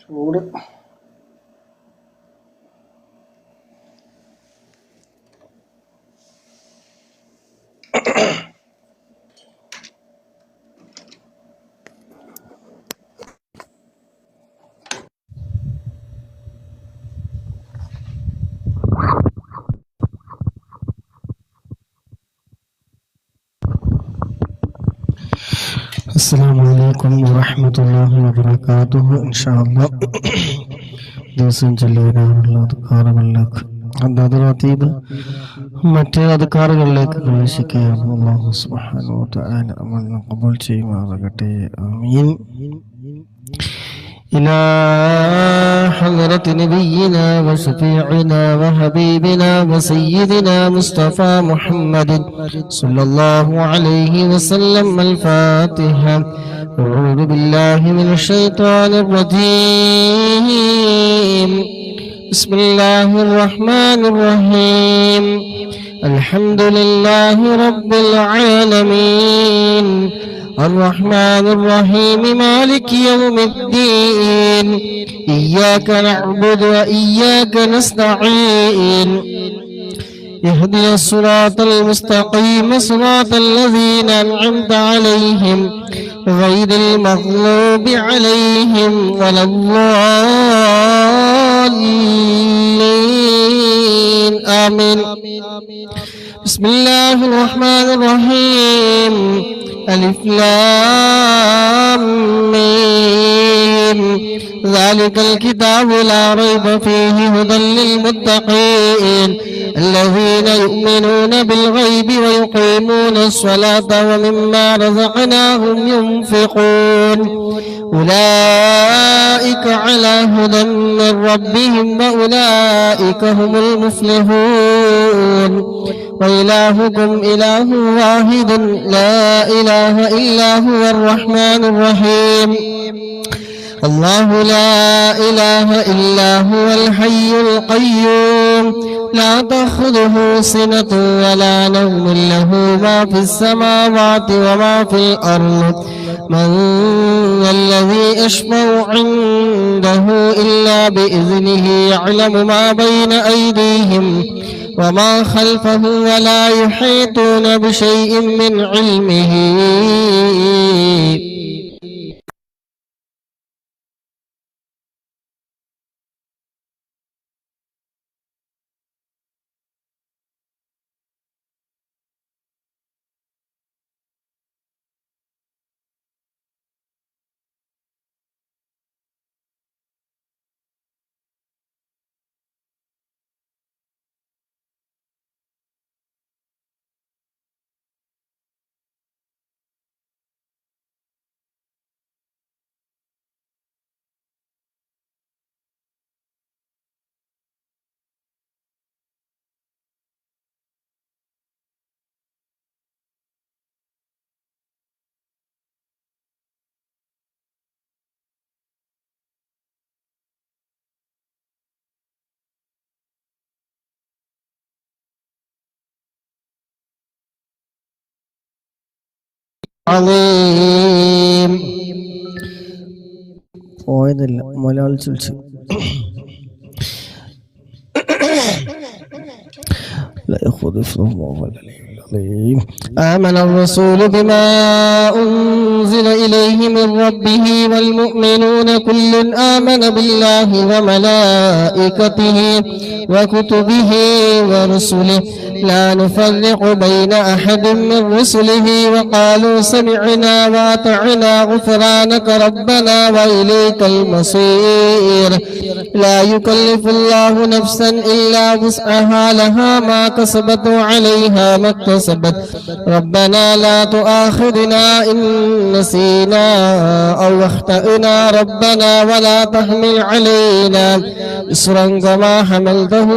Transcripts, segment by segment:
ചൂട് السلام عليكم ورحمة الله وبركاته إن شاء الله ദിവസം ചൊല്ലിവരാറുള്ള അദ്കാറുകളിലേക്ക് അതാത് റതീബ് മറ്റ് അദ്കാറുകളിലേക്ക് പ്രവേശിക്കുകയാണ്. അല്ലാഹു സുബ്ഹാനഹു വ തആല അമൽ ഖബൂൽ ചെയ്യുമാറാകട്ടെ. ആമീൻ. إلى حضرة نبينا وشفيعنا وحبيبنا وسيدنا مصطفى محمد صلى الله عليه وسلم الفاتحة. أعوذ بالله من الشيطان الرجيم. بسم الله الرحمن الرحيم. الحمد لله رب العالمين الرحمن الرحيم مالك يوم الدين. إياك نعبد وإياك نستعين. اهدنا الصراط المستقيم صراط الذين أنعمت عليهم غير المغضوب عليهم ولا الضالين. آمين. بسم الله الرحمن الرحيم. ألف لام ميم. ذلك الكتاب لا ريب فيه هدى للمتقين الذين يؤمنون بالغيب ويقيمون الصلاة ومما رزقناهم ينفقون أولئك على هدى من ربهم وأولئك هم المفلحون. وإلهكم إله واحد لا إله إلا هو الرحمن الرحيم. الله لا إله إلا هو الحي القيوم لا تأخذه سنة ولا نوم له ما في السماوات وما في الأرض. من الذي يشفع عنده إلا بإذنه يعلم ما بين أيديهم وما خلفه ولا يحيطون بشيء من علمه عظيم. പോയതല്ല മലയാളി ചൊല്ലിച്ചു. لا يأخذ اسمه ولا العظيم. آمن الرسول بما أنزل إليه من ربه والمؤمنون كل آمن بالله وملائكته وكتبه ورسله لا نفرق بين أحد من رسله وقالوا سمعنا وأطعنا غفرانك ربنا وإليك المصير لا يكلف الله نفسا إلا وسعها لها ما كسبت وعليها ما اكتسبت ربنا لا تؤاخذنا إن نسينا أو اخطأنا ربنا ولا تحمل علينا إصرا كما حملته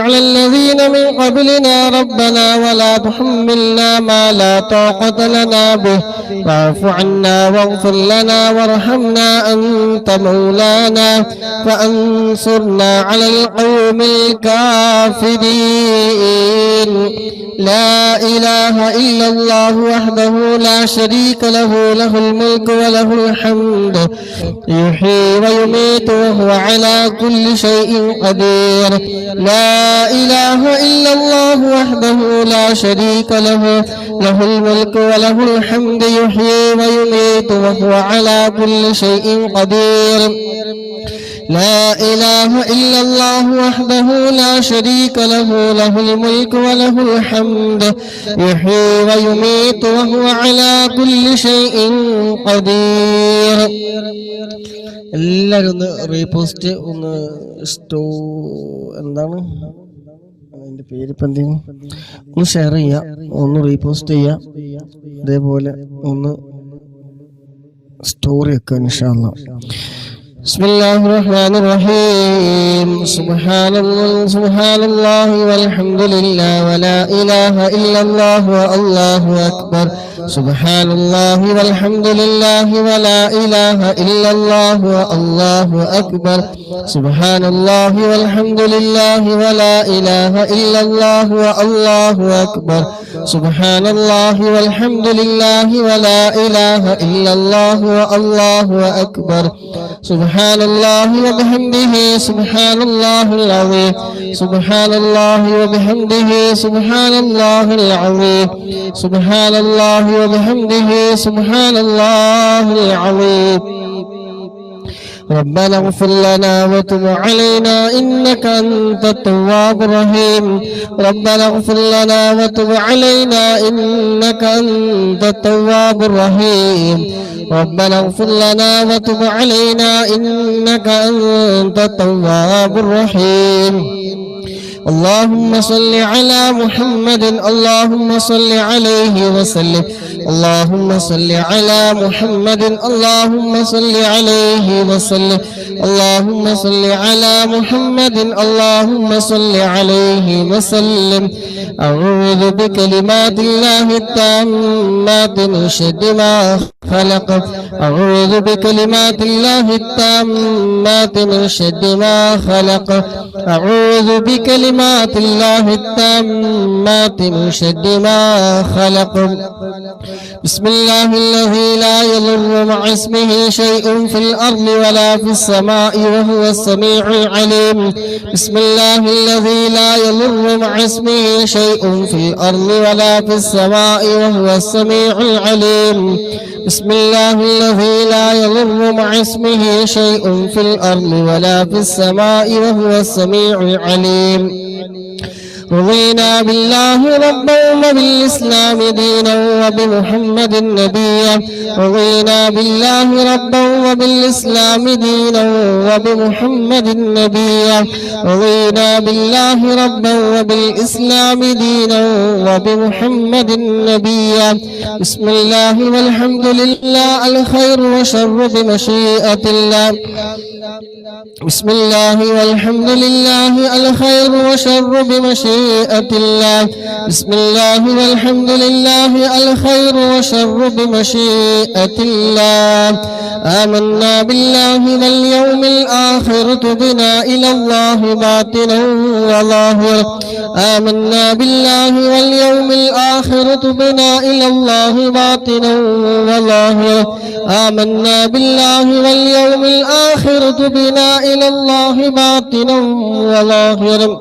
على الذين من قبلنا ربنا ولا تحملنا ما لا طاقة لنا به واعف عنا واغفر لنا وارحمنا أنت مولانا فانصرنا على القوم الكافرين لا إله إلا الله وحده لا شريك له له الملك وله الحمد يحيي ويميت وهو على كل شيء قدير لا إله إلا الله وحده لا شريك له له الملك وله الحمد يحيي ويميت وهو على كل شيء قدير لا إله إلا الله وحده لا شريك له له الملك وله الحمد يحيي ويميت وهو على كل شيء قدير എല്ലാവരും ഒന്ന് റീപോസ്റ്റ് ഒന്ന് എന്താണ് അതിൻ്റെ പേരിപ്പോൾ എന്തെങ്കിലും ഒന്ന് ഷെയർ ചെയ്യുക, ഒന്ന് റീപോസ്റ്റ് ചെയ്യുക, അതേപോലെ ഒന്ന് സ്റ്റോറി വെക്കുക ഇൻഷാ അല്ലാഹ്. بسم الله الرحمن الرحيم سبحان الله والحمد لله ولا إله إلا الله والله أكبر سبحان الله والحمد لله ولا إله إلا الله والله أكبر سبحان الله والحمد لله ولا إله إلا الله والله أكبر سبحان الله والحمد لله ولا إله إلا الله والله أكبر سبحان الله وبحمده سبحان الله العظيم سبحان الله وبحمده سبحان الله العظيم سبحان الله وبحمده سبحان الله العظيم ربنا اغفر لنا وتب علينا إنك أنت التواب الرحيم ربنا اغفر لنا وتب علينا إنك أنت التواب الرحيم ربنا اغفر لنا وتب علينا إنك أنت التواب الرحيم اللهم صل على محمد اللهم صل عليه وسلم اللهم صل على محمد اللهم صل عليه وسلم اللهم صل على محمد اللهم صل عليه وسلم أعوذ بكلمات الله التامات من شر ما خلق أعوذ بكلمات الله التامات من شر ما خلق أعوذ بكلمات الله التامات من شر ما خلق بسم الله الذي لا يضر مع اسمه شيء في الأرض ولا في السماء وهو السميع العليم بسم الله الذي لا يضر مع اسمه شيء في الأرض ولا في السماء وهو السميع العليم بسم الله الذي لا يضر مع اسمه شيء في الأرض ولا في السماء وهو السميع العليم رضينا بالله ربا وبالإسلام دينا وبمحمد نبيا رضينا بالله ربا وبالإسلام دينا وبمحمد نبيا رضينا بالله ربا وبالإسلام دينا وبمحمد نبيا بسم الله والحمد لله الخير وشر بمشيئة الله بسم الله والحمد لله الخير وشر بمشيئة الله بسم الله والحمد لله الخير وشر بمشيئة الله آمنا بالله واليوم الآخر تبنا إلى الله باطنا وظاهرا آمنا بالله واليوم الآخر تبنا إلى الله باطنا وظاهرا آمنا بالله واليوم الآخر تبنا إلى الله باطنا وظاهرا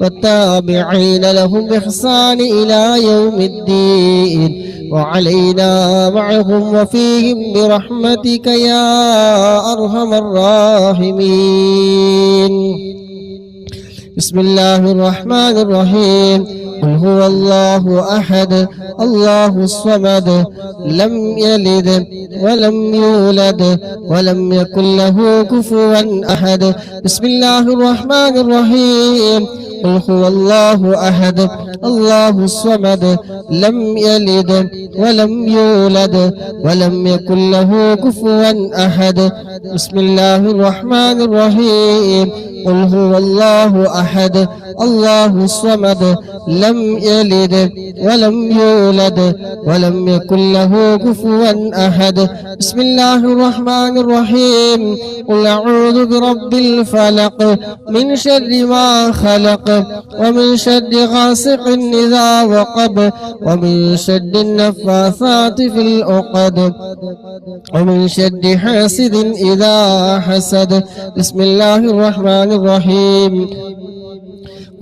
والتابعين لهم بإحسان إلى يوم الدين، وعلينا معهم وفيهم برحمتك يا أرحم الراحمين. بسم الله الرحمن الرحيم. قل هو الله أحد الله الصمد لم يلد ولم يولد ولم يكن له كفوا أحد. بسم الله الرحمن الرحيم. قل هو الله أحد الله الصمد لم يلد ولم يولد ولم يكن له كفوا أحد. بسم الله الرحمن الرحيم. قل هو الله أحد الله الصمد لم يلد ولم يولد ولم يكن له كفوا أحد. بسم الله الرحمن الرحيم. قل أعوذ برب الفلق من شر ما خلق ومن شر غاسق إذا وقب ومن شر النفاثات في العقد ومن شر حاسد إذا حسد. بسم الله الرحمن الرحيم.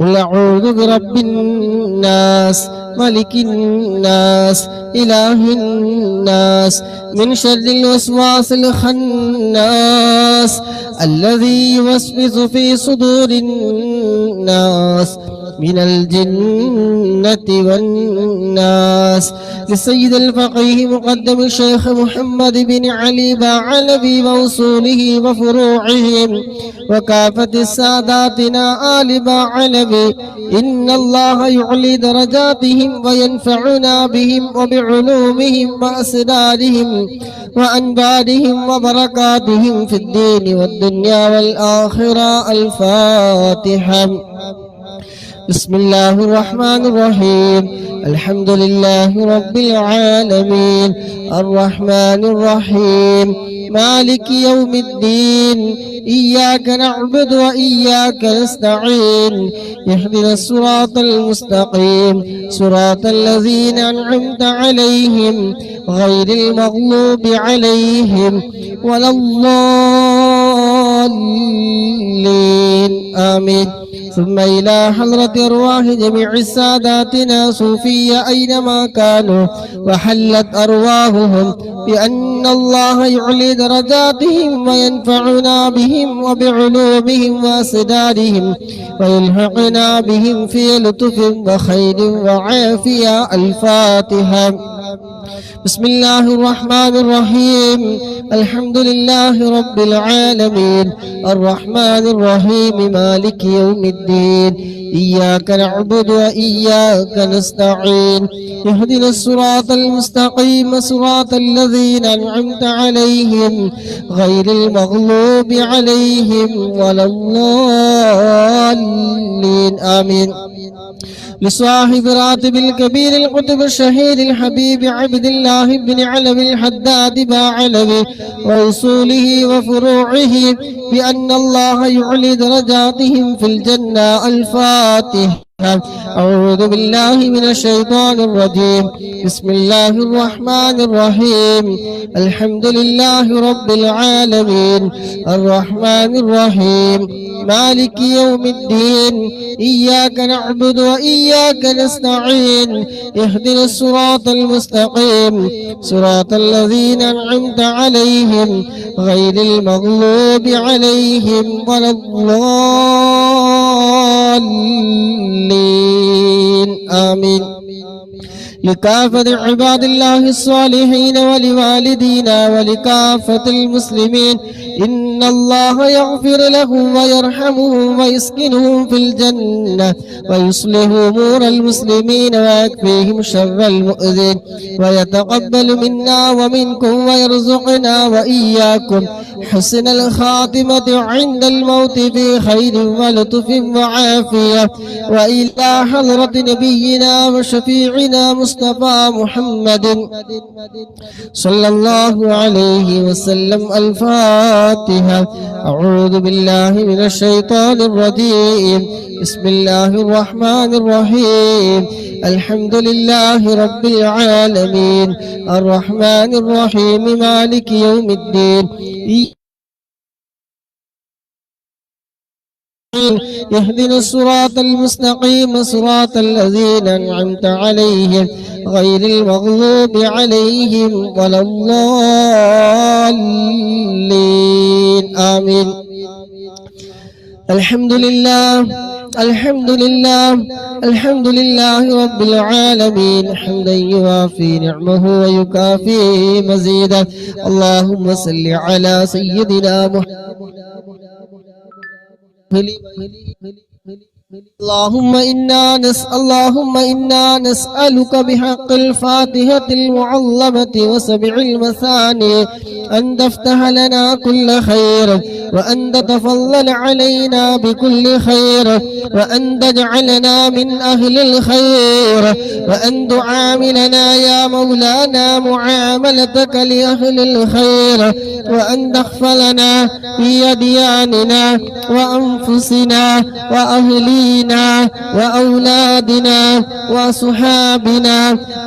قل أعوذ برب الناس ملك الناس إله الناس من شر الوسواس الخناس الذي يوسوس في صدور الناس من الجنة والناس. للسيد الفقيه مقدم الشيخ محمد بن علي بعلبي موصوله وفروعهم وكافة الساداتنا آل بعلبي. إن الله يعلي درجاتهم وينفعنا بهم وبعلومهم وأسرارهم وأنبارهم وبركاتهم في الدين والدنيا والآخرة. الفاتحة. بسم الله الرحمن الرحيم. الحمد لله رب العالمين الرحمن الرحيم مالك يوم الدين. إياك نعبد وإياك نستعين. اهدنا الصراط المستقيم صراط الذين أنعمت عليهم غير المغلوب عليهم ولا الضالين. آمين. ثم إلى حضرة أرواح جميع ساداتنا صوفية أينما كانوا وحلت أرواحهم بأن الله يعلي درجاتهم وينفعنا بهم وبعلومهم وأسرارهم ويلحقنا بهم في لطف وخير وعافية. الفاتحة. بسم الله الرحمن الرحيم. الحمد لله رب العالمين الرحمن الرحيم مالك يوم الدين. إياك نعبد وإياك نستعين. اهدنا الصراط المستقيم صراط الذين أنعمت عليهم غير المغلوب عليهم ولا الضالين. آمين. لصاحب راتب الكبير القطب الشهيد الحبيب عبد الله بن علوي الحداد بعلوي وأصوله وفروعه بأن الله يعلي درجاتهم في الجنة. الفاتحة. أعوذ بالله من الشيطان الرجيم. بسم الله الرحمن الرحيم. الحمد لله رب العالمين الرحمن الرحيم مالك يوم الدين. إياك نعبد وإياك نستعين. اهدنا الصراط المستقيم صراط الذين أنعمت عليهم غير المغلوب عليهم ولا الضالين. آمين. لكافة عباد الله الصالحين ولوالدينا ولكافة المسلمين. إن الله يغفر لهم ويرحمهم ويسكنهم في الجنة ويصلح أمور المسلمين ويكفيهم شر المؤذين ويتقبل منا ومنكم ويرزقنا وإياكم حسن الخاتمة عند الموت في خير ولطف وعافية. وإلى حضرة نبينا وشفيعنا مصطفى محمد صلى الله عليه وسلم. الفاتحة. أعوذ بالله من الشيطان الرجيم. بسم الله الرحمن الرحيم. الحمد لله رب العالمين الرحمن الرحيم مالك يوم الدين. اهدنا الصراط المستقيم صراط الذين أنعمت عليهم غير المغضوب عليهم ولا الضالين آمين. الحمد لله الحمد لله الحمد لله رب العالمين حمدا يوافي نعمه ويكافي مزيدا. اللهم صل على سيدنا محمد. اللهم إنا نسألك بحق الفاتحة المعظمة وسبع المثاني أن تفتح لنا كل خير، وأن تتفضل علينا بكل خير، وأن تجعلنا من أهل الخير، وأن تعاملنا يا مولانا معاملتك لأهل الخير، وأن تغفلنا في أدياننا وأنفسنا وأهلينا وأولادنا وصحابنا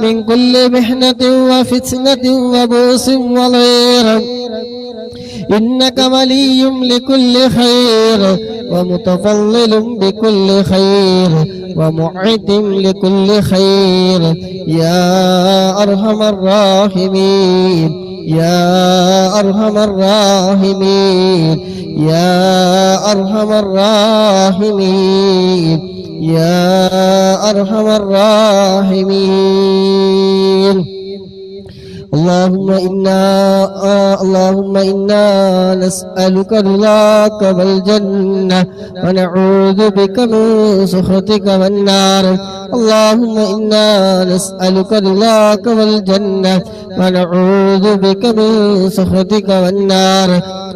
من كل محنة وفتنة وبؤس وضير، إنك ولي لكل خير ومتفضل بكل خير ومعد لكل خير يا أرحم الراحمين يا أرحم الراحمين يا أرحم الراحمين يا أرحم الراحمين. اللهم إنا نسألك رضاك والجنة ونعوذ بك من سخطك والنار. اللهم إنا نسألك رضاك والجنة ونعوذ بك من سخطك والنار.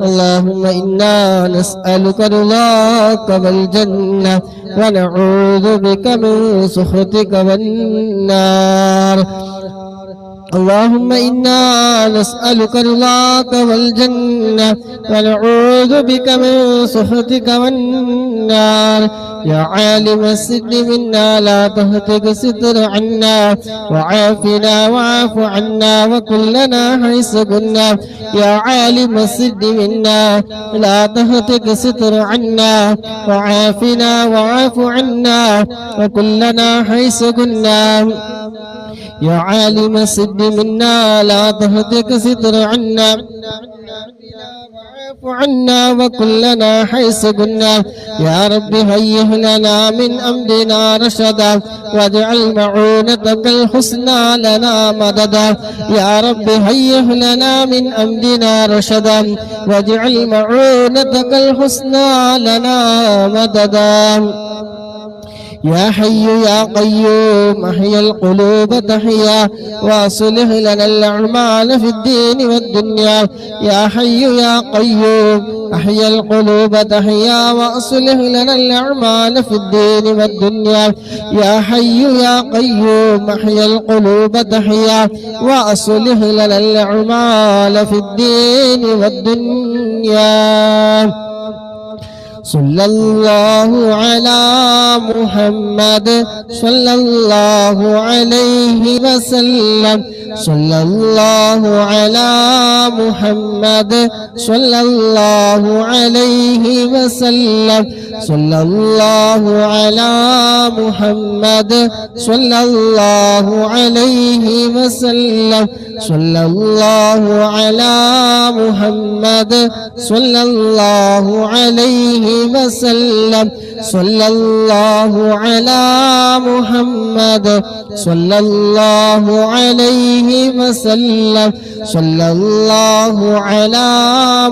اللهم إنا نسألك رضاك والجنة ونعوذ بك من سخطك والنار. اللهم إنا نسألك رضاك والجنة ونعوذ بك من سخطك والنار. يا عالم السر منا لا تهتك ستر عنا، وعافنا واعف عنا وكلنا حيث كنا. يا عالم السر منا لا تهتك ستر عنا، وعافنا واعف عنا وكلنا حيث كنا. يا عالم السد منا لا تهتك ستر عنا، واعف عنا وكلنا حيث كنا. يا رب هيئ لنا من أمرنا رشدا، واجعل معونتك الحسنى لنا مددا. يا رب هيئ لنا من أمرنا رشدا، واجعل معونتك الحسنى لنا مددا. يا حي يا قيوم أحيا القلوب تحيا، واصلح لنا الأعمال في الدين والدنيا. يا حي يا قيوم أحيا القلوب تحيا، واصلح لنا الأعمال في الدين والدنيا. يا حي يا قيوم أحيا القلوب تحيا، واصلح لنا الأعمال في الدين والدنيا. صلى الله على محمد صلى الله عليه وسلم. صلى الله على محمد صلى الله عليه وسلم. صلى الله على محمد صلى الله عليه وسلم. صلى الله على محمد صلى الله عليه وسلم. صلى الله على محمد صلى الله عليه وسلم. صلى الله على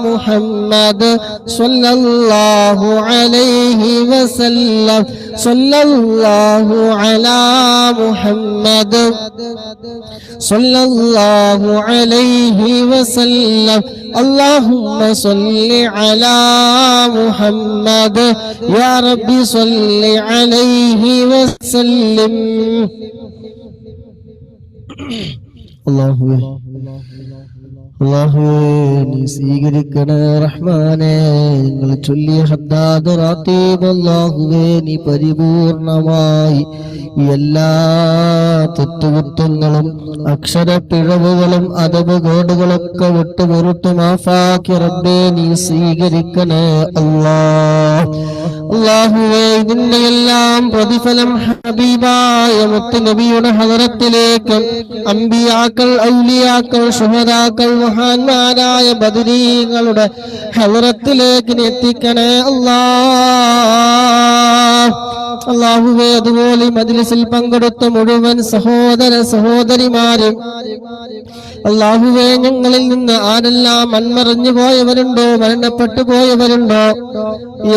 محمد صلى الله عليه وسلم. صلى الله على محمد صلى الله عليه وسلم. اللهم صل على محمد يا رب صل عليه وسلم. അല്ലാഹുവേ നീ സ്വീകരിക്കണേ റഹ്മാനേ. നിങ്ങൾ ചൊല്ലിയ ഹദ്ദാദ് റാത്തീബ് അല്ലാഹുവേ നീ പരിപൂർണമായി എല്ലാ തെറ്റുകുറ്റങ്ങളും അക്ഷരപ്പിഴവുകളും അദബുകേടുകളൊക്കെ വിട്ടുപുറത്തു മാഫാക്കി റബ്ബേ നീ സ്വീകരിക്കണേ അല്ലാഹ്. അല്ലാഹുവേ ഇതിന്റെ എല്ലാം പ്രതിഫലം ഹബീബായ മുത്തുനബിയുടെ ഹദറത്തിലേക്ക് അമ്പിയാക്കൾ, ഔലിയാക്കൾ, ശുഹദാക്കൾ, മഹാന്മാരായ ബദരീങ്ങളുടെ ഹദറത്തിലേക്ക് എത്തിക്കണേ അല്ലാഹുവേ. അതുപോലെ മജ്ലിസിൽ പങ്കെടുത്ത മുഴുവൻ സഹോദര സഹോദരിമാരും അല്ലാഹുവേ, ഞങ്ങളിൽ നിന്ന് ആരെല്ലാം മൺമറഞ്ഞു പോയവരുണ്ടോ, മരണപ്പെട്ടു പോയവരുണ്ടോ,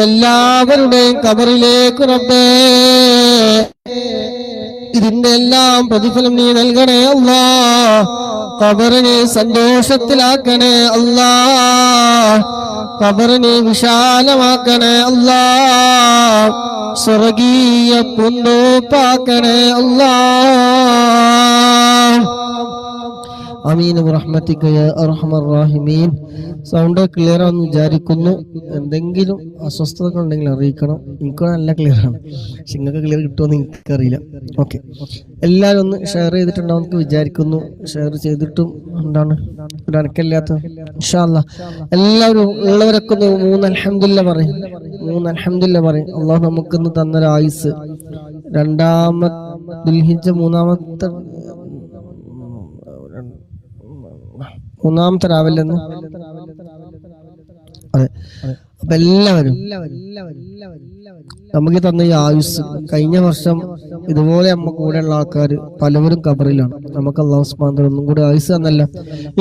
എല്ലാവരുടെയും ഖബറിലേക്ക് റബ്ബേ ഇതിന്റെ എല്ലാം പ്രതിഫലം നീ നൽകണേ അല്ലാഹ്. ഖബറിനെ സന്തോഷത്തിലാക്കണേ അല്ലാഹ്. ഖബറിനെ വിശാലമാക്കണേ അല്ലാഹ്. സ്വർഗീയ പൂന്തോപ്പാക്കണേ അല്ലാഹ്. ആമീൻ ബിറഹ്മതിക യാ അർഹമർ റഹീമീൻ. സൗണ്ട് ക്ലിയർ ആണെന്ന് വിചാരിക്കുന്നു. എന്തെങ്കിലും അസ്വസ്ഥതകൾ ഉണ്ടെങ്കിൽ അറിയിക്കണം. എനിക്ക് നല്ല ക്ലിയർ ആണ്, പക്ഷെ നിങ്ങൾക്ക് ക്ലിയർ കിട്ടുമെന്ന് എനിക്കറിയില്ല. ഓക്കെ, എല്ലാവരും ഒന്ന് ഷെയർ ചെയ്തിട്ടുണ്ടാവും എന്ന് വിചാരിക്കുന്നു. ഷെയർ ചെയ്തിട്ടും എന്താണ് ഒരു അനക്കല്ലാത്ത? ഇൻഷാ അല്ലാഹ് എല്ലാവരും ഉള്ളവരൊക്കെ ഒന്ന് 3 അൽഹംദുലില്ലാ പറയും. 3 അൽഹംദുലില്ലാ പറയും. അള്ളാഹു നമുക്കിന്ന് തന്നൊരു ആയുസ്, ദുൽഹിജ്ജ മൂന്നാമത്തെ രാവിലെന്ന്. അതെ, അപ്പൊ എല്ലാവരും നമുക്ക് തന്ന ഈ ആയുസ്, കഴിഞ്ഞ വർഷം ഇതുപോലെ നമ്മ കൂടെയുള്ള ആൾക്കാർ പലവരും ഖബറിലാണ്. നമുക്ക് അല്ലാഹു സുബ്ഹാനഹു വ തആല ഒന്നും കൂടി ആയുസ് തന്നല്ല.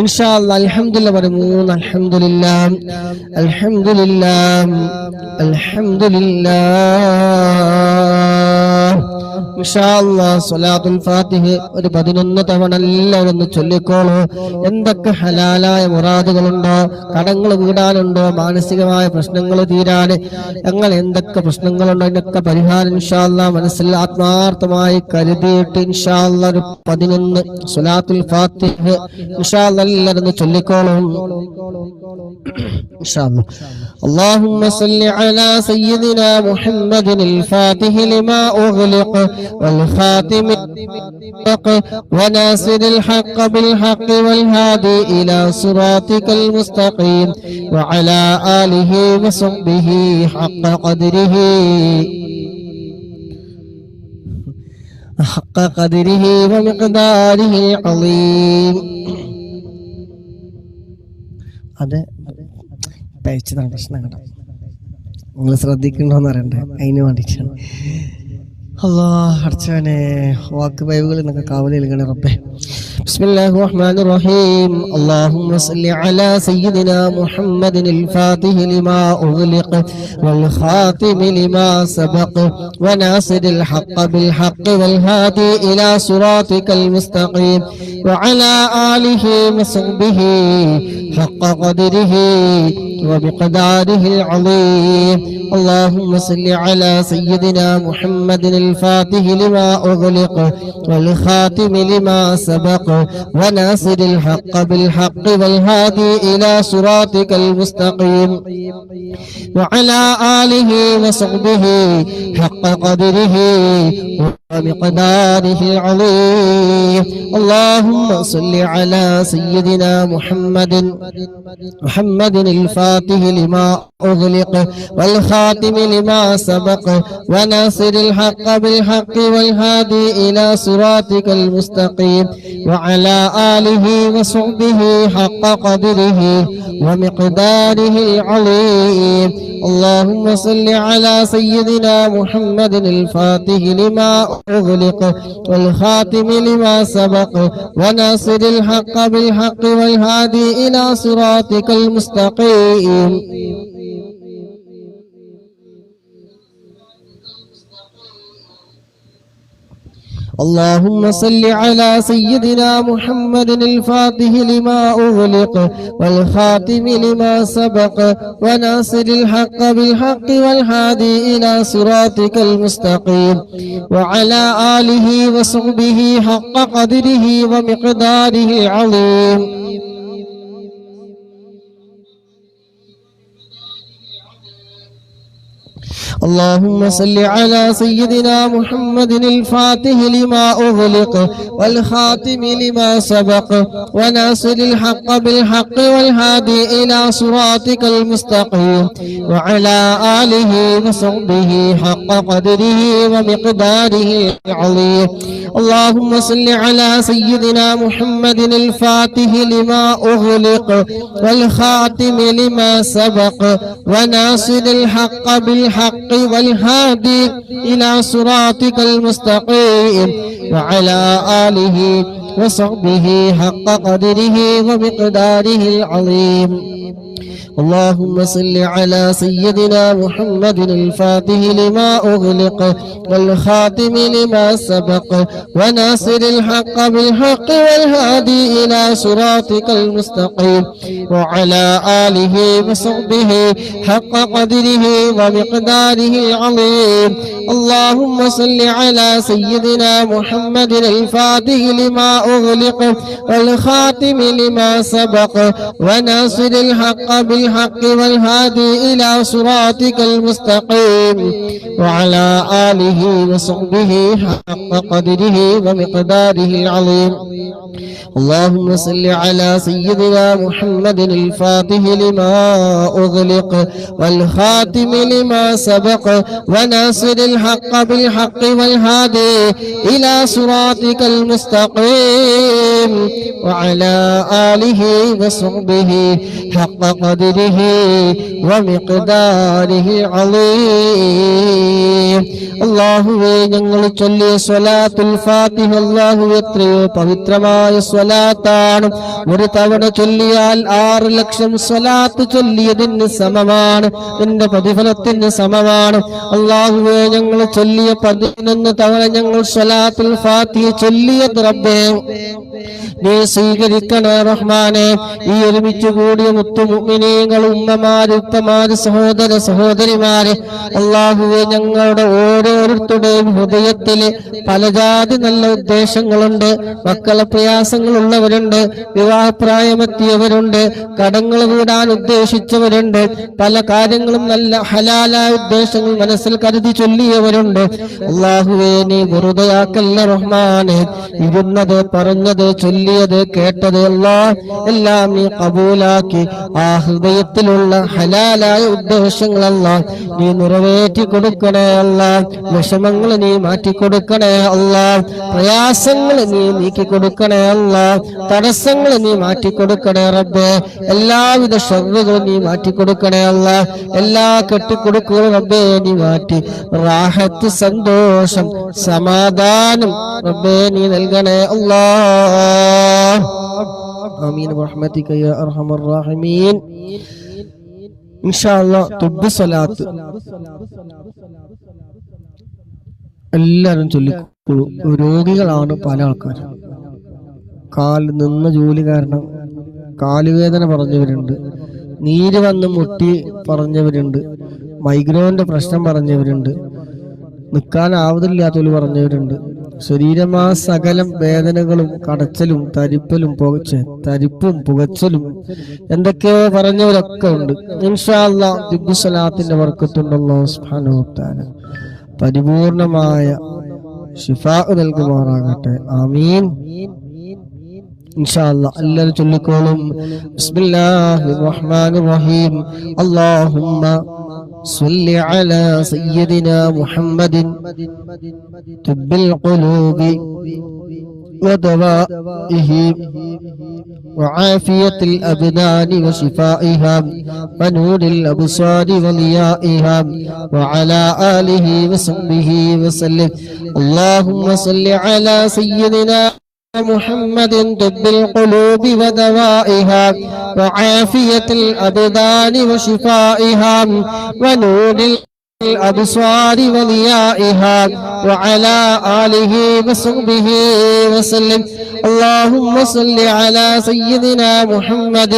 ഇൻഷാ അല്ലാഹ് അൽഹംദുലില്ലാ പറയും. 3 അൽഹംദുലില്ലാ അൽഹംദുലില്ലാ അൽഹംദുലില്ലാ. ഇൻഷാ അല്ലാഹ് സ്വലാത്തുൽ ഫാത്തിഹ ഒരു 11 തവണ എല്ലാവരും ഒന്ന് ചൊല്ലിക്കോളൂ. എന്തൊക്കെ ഹലാലായ മുറാദുകളുണ്ടോ, കടങ്ങൾ വീടാനുണ്ടോ, മാനസികമായ പ്രശ്നങ്ങൾ തീരാൻ, അങ്ങനെ എന്തൊക്കെ പ്രശ്നങ്ങളുണ്ടോ അതിനൊക്കെ പരിഹാരം ഇൻഷാ അല്ലാഹ് മനസ്സിൽ ആത്മാർത്ഥമായി കരുതിയിട്ട് ഇൻഷാ അല്ലാഹ് ഒരു 11 സ്വലാത്തുൽ ഫാത്തിഹ ഇൻഷാ അല്ലാഹ് എല്ലാവരും ചൊല്ലിക്കോളൂ. ഇൻഷാ അല്ലാഹ്. اللهم صل على سيدنا محمد الفاتح لما أغلق والخاتم وناصر الحق بالحق والهادي إلى صراطك المستقيم وعلى آله وصحبه حق قدره ومقداره العظيم. അതെ, പേച്ചതാണ് പ്രശ്നം കേട്ടോ. നിങ്ങൾ ശ്രദ്ധിക്കണ്ടോന്ന് അറിയണ്ടേ, അതിന് വേണ്ടിയിട്ടാണ്. അല്ലാഹ് അർച്ചനെ വാക്ക് ബൈബിളിൽ നിന്നൊക്കെ കാവലിൽ നൽകണേ റബ്ബേ. ബിസ്മില്ലാഹിർ റഹ്മാനിർ റഹീം. اللهم صل على سيدنا محمد الفاتح لما أغلق والخاتم لما سبق وناصر الحق بالحق والهادي إلى صراطك المستقيم وعلى آله وصحبه حق قدره وبقداره العظيم. اللهم صل على سيدنا محمد الفاتح لما أغلق والخاتم لما سبق وناصر الحق بالحق والهادي إلى صراطك المستقيم وعلى آله وصحبه حق قدره ومقداره العظيم. اللهم صل على سيدنا محمد الفاتح لما أغلق والخاتم لما سبق وناصر الحق بالحق والهادي إلى صراطك المستقيم وعلى آله وصحبه حق قدره ومقداره العظيم. اللهم صل على سيدنا محمد الفاتح لما أغلق والخاتم لما سبق وناصر الحق بالحق والهادي إلى صراطك المستقيم اللهم صل على سيدنا محمد الفاتح لما أغلق والخاتم لما سبق وناصر الحق بالحق والهادي إلى صراطك المستقيم وعلى آله وصحبه حق قدره ومقداره العظيم. اللهم صل على سيدنا محمد الفاتح لما أغلق والخاتم لما سبق وناصر الحق بالحق والهادي إلى صراطك المستقيم وعلى آله وصحبه حق قدره ومقداره العظيم. اللهم صل على سيدنا محمد الفاتح لما أغلق والخاتم لما سبق وناصر الحق بالحق والهادي إلى صراطك المستقيم وعلى آله وصحبه حق قدره ومقداره العظيم. اللهم صل على سيدنا محمد الفاتح لما أغلق والخاتم لما سبق وناصر الحق بالحق والهادي إلى صراطك المستقيم وعلى آله وصحبه حق قدره ومقداره العظيم. اللهم صل على سيدنا محمد الفاتح لما أغلق والخاتم لما سبق وناصر الحق بالحق والهادي إلى صراطك المستقيم وعلى آله وصحبه حق قدره ومقداره العظيم. اللهم صل على سيدنا محمد الفاتح لما أغلق والخاتم لما سبق وناصر الحق بالحق والهادي إلى صراطك المستقيم وعلى آله وصحبه حق قدره ومقداره العظيم. അല്ലാഹുവേ, ഞങ്ങൾ ചൊല്ലിയ സ്വലാത്തുൽ ഫാത്തിഹ അല്ലാഹു എത്രയോ പവിത്രമായ സ്വലാത്താണ്. ഒരു തവണ ചൊല്ലിയാൽ 6 ലക്ഷം സ്വലാത്ത് ചൊല്ലിയതിന് സമമാണ്, നിന്റെ പ്രതിഫലത്തിന് സമമാണ്. അല്ലാഹുവേ, ഞങ്ങൾ ചൊല്ലിയ 11 തവണ ഞങ്ങൾ സ്വലാത്തുൽ ഫാത്തിഹ ചൊല്ലിയത് റബ്ബേ നീ സ്വീകരിക്കണേ റഹ്മാനെ. ഈ ഒരുമിച്ച് കൂടിയ മുത്തുമുഅ്മിനീങ്ങൾ, ഉമ്മമാര്, ഉപ്പമാര്, സഹോദര സഹോദരിമാരെ, അല്ലാഹുവേ, ഞങ്ങളുടെ ഓരോരുത്തരുടെയും ഹൃദയത്തില് പല ജാതി നല്ല ഉദ്ദേശങ്ങളുണ്ട്. മക്കളെ പ്രയാസങ്ങളുള്ളവരുണ്ട്, വിവാഹപ്രായമെത്തിയവരുണ്ട്, കടങ്ങൾ വീടാൻ ഉദ്ദേശിച്ചവരുണ്ട്, പല കാര്യങ്ങളും നല്ല ഹലാലായ ഉദ്ദേശങ്ങൾ മനസ്സിൽ കരുതി ചൊല്ലിയവരുണ്ട്. അല്ലാഹുവേ, നീ വെറുതെയാക്കല്ല റഹ്മാനെ. ഇരുന്നത്, പറഞ്ഞത്, ചൊല്ലിയത്, കേട്ടത് എല്ലാം നീ കബൂലാക്കി ആ ഹൃദയത്തിലുള്ള ഹലാലായ ഉദ്ദേശങ്ങളെല്ലാം നീ നിറവേറ്റി കൊടുക്കണേ അല്ലാ. വിഷമങ്ങൾ നീ മാറ്റിക്കൊടുക്കണേ അല്ലാ. പ്രയാസങ്ങൾ നീ നീക്കി കൊടുക്കണേ അല്ലാ. തടസ്സങ്ങൾ നീ മാറ്റിക്കൊടുക്കണേ റബ്ബേ. എല്ലാവിധ ഷർറുകളും നീ മാറ്റിക്കൊടുക്കണേ അല്ലാ. എല്ലാ കെട്ടിക്കൊടുക്കുകളും റബ്ബേ നീ മാറ്റി റാഹത്ത്, സന്തോഷം, സമാധാനം റബ്ബേ നീ നൽകണേ അല്ലാ. ആമീൻ ബിറഹ്മതിക യാ അർഹമർ റഹീമീൻ. ഇൻഷാ അല്ലാഹ് തുബ്ബ് സ്വലാത്ത് എല്ലാവരും ചൊല്ലിക്കോളൂ. രോഗികളാണ് പല ആൾക്കാരും. നിന്ന ജോലി കാരണം കാലുവേദന പറഞ്ഞവരുണ്ട്, നീര് വന്ന് മുട്ടി പറഞ്ഞവരുണ്ട്, മൈഗ്രെയിന്റെ പ്രശ്നം പറഞ്ഞവരുണ്ട്, നിൽക്കാനാവതില്ലാത്തവര് പറഞ്ഞവരുണ്ട്. ശരീരമാ സകലം വേദനകളും കടച്ചലും തരിപ്പലും തരിപ്പും പുകച്ചലും എന്തൊക്കെയോ പറഞ്ഞവരൊക്കെ ഉണ്ട്. ഇൻഷാ അല്ലാഹ് ദിബ്ബു സ്വലാത്തിന്റെ ബർക്കത്തുണ്ട്. അല്ലാഹു സുബ്ഹാനഹു വ തആല പരിപൂർണമായ ശിഫാ നൽകുമാറാകട്ടെ. ആമീൻ. ഇൻഷാ അല്ലാഹ് എല്ലാവരും ചൊല്ലിക്കോളും. ബിസ്മില്ലാഹിർ റഹ്മാനിർ റഹീം. അല്ലാഹുമ്മ صل على سيدنا محمد طب القلوب ودوائه وعافية الأبدان وشفائها ونور الأبصار وضيائها وعلى آله وصحبه وسلم. اللهم صل على سيدنا محمد طب القلوب ودوائها وعافية الأبدان وشفائها ونور الأبصار وضيائها وعلى آله وصحبه وسلم. اللهم صل على سيدنا محمد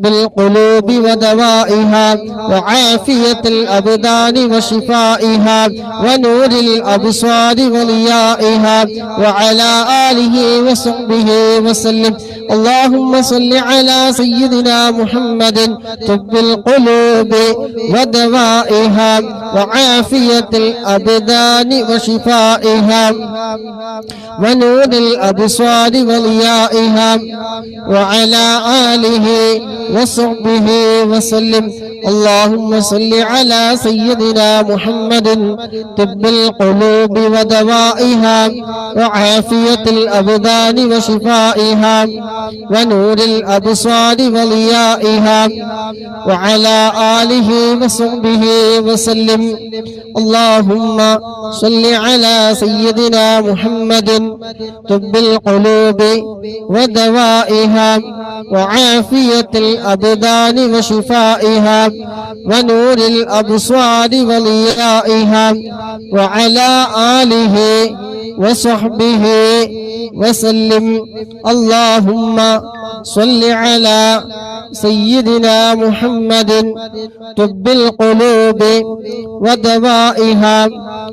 بالقلوب ودوائها وعافية الأبدان وشفائها ونور الأبصار وضيائها وعلى آله وصحبه وسلم. اللهم صل على سيدنا محمد طب القلوب ودوائها وعافية الأبدان وشفائها ونور الأبصار وضيائها وعلى آله وصحبه وسلم. اللهم صل على سيدنا محمد طب القلوب ودوائها وعافية الأبدان وشفائها ونور الأبصار وضيائها وعلى آله وصحبه وسلم. اللهم صل على سيدنا محمد طب القلوب ودوائها وعافية الأبدان وشفائها ونور الأبصار وضيائها وعلى آله وصحبه وسلم. اللهم صل على سيدنا محمد طب القلوب ودوائها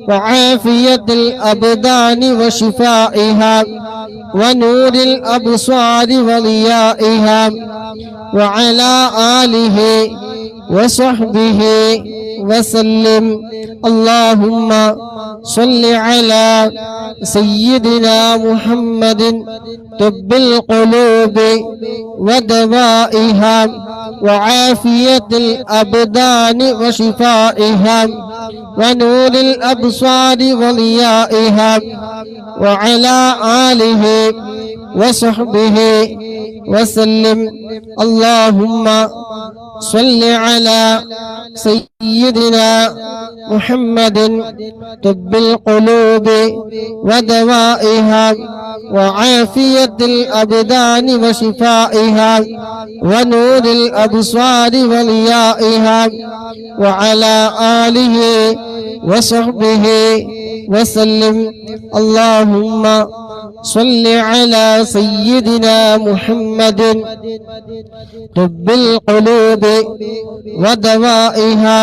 وعافية الأبدان وشفائها ونور الأبصار وضيائها وعلى آله وصحبه وسلم. اللهم صل على سيدنا محمد طب القلوب ودوائها وعافية الأبدان وشفائها ونور الأبصار وضيائها وعلى آله وصحبه وسلم. اللهم صل على سيدنا محمد طب القلوب ودوائها وعافية الأبدان وشفائها ونور الأبصار وضيائها وعلى آله وصحبه وسلم. اللهم صل على سيدنا محمد طب القلوب ودوائها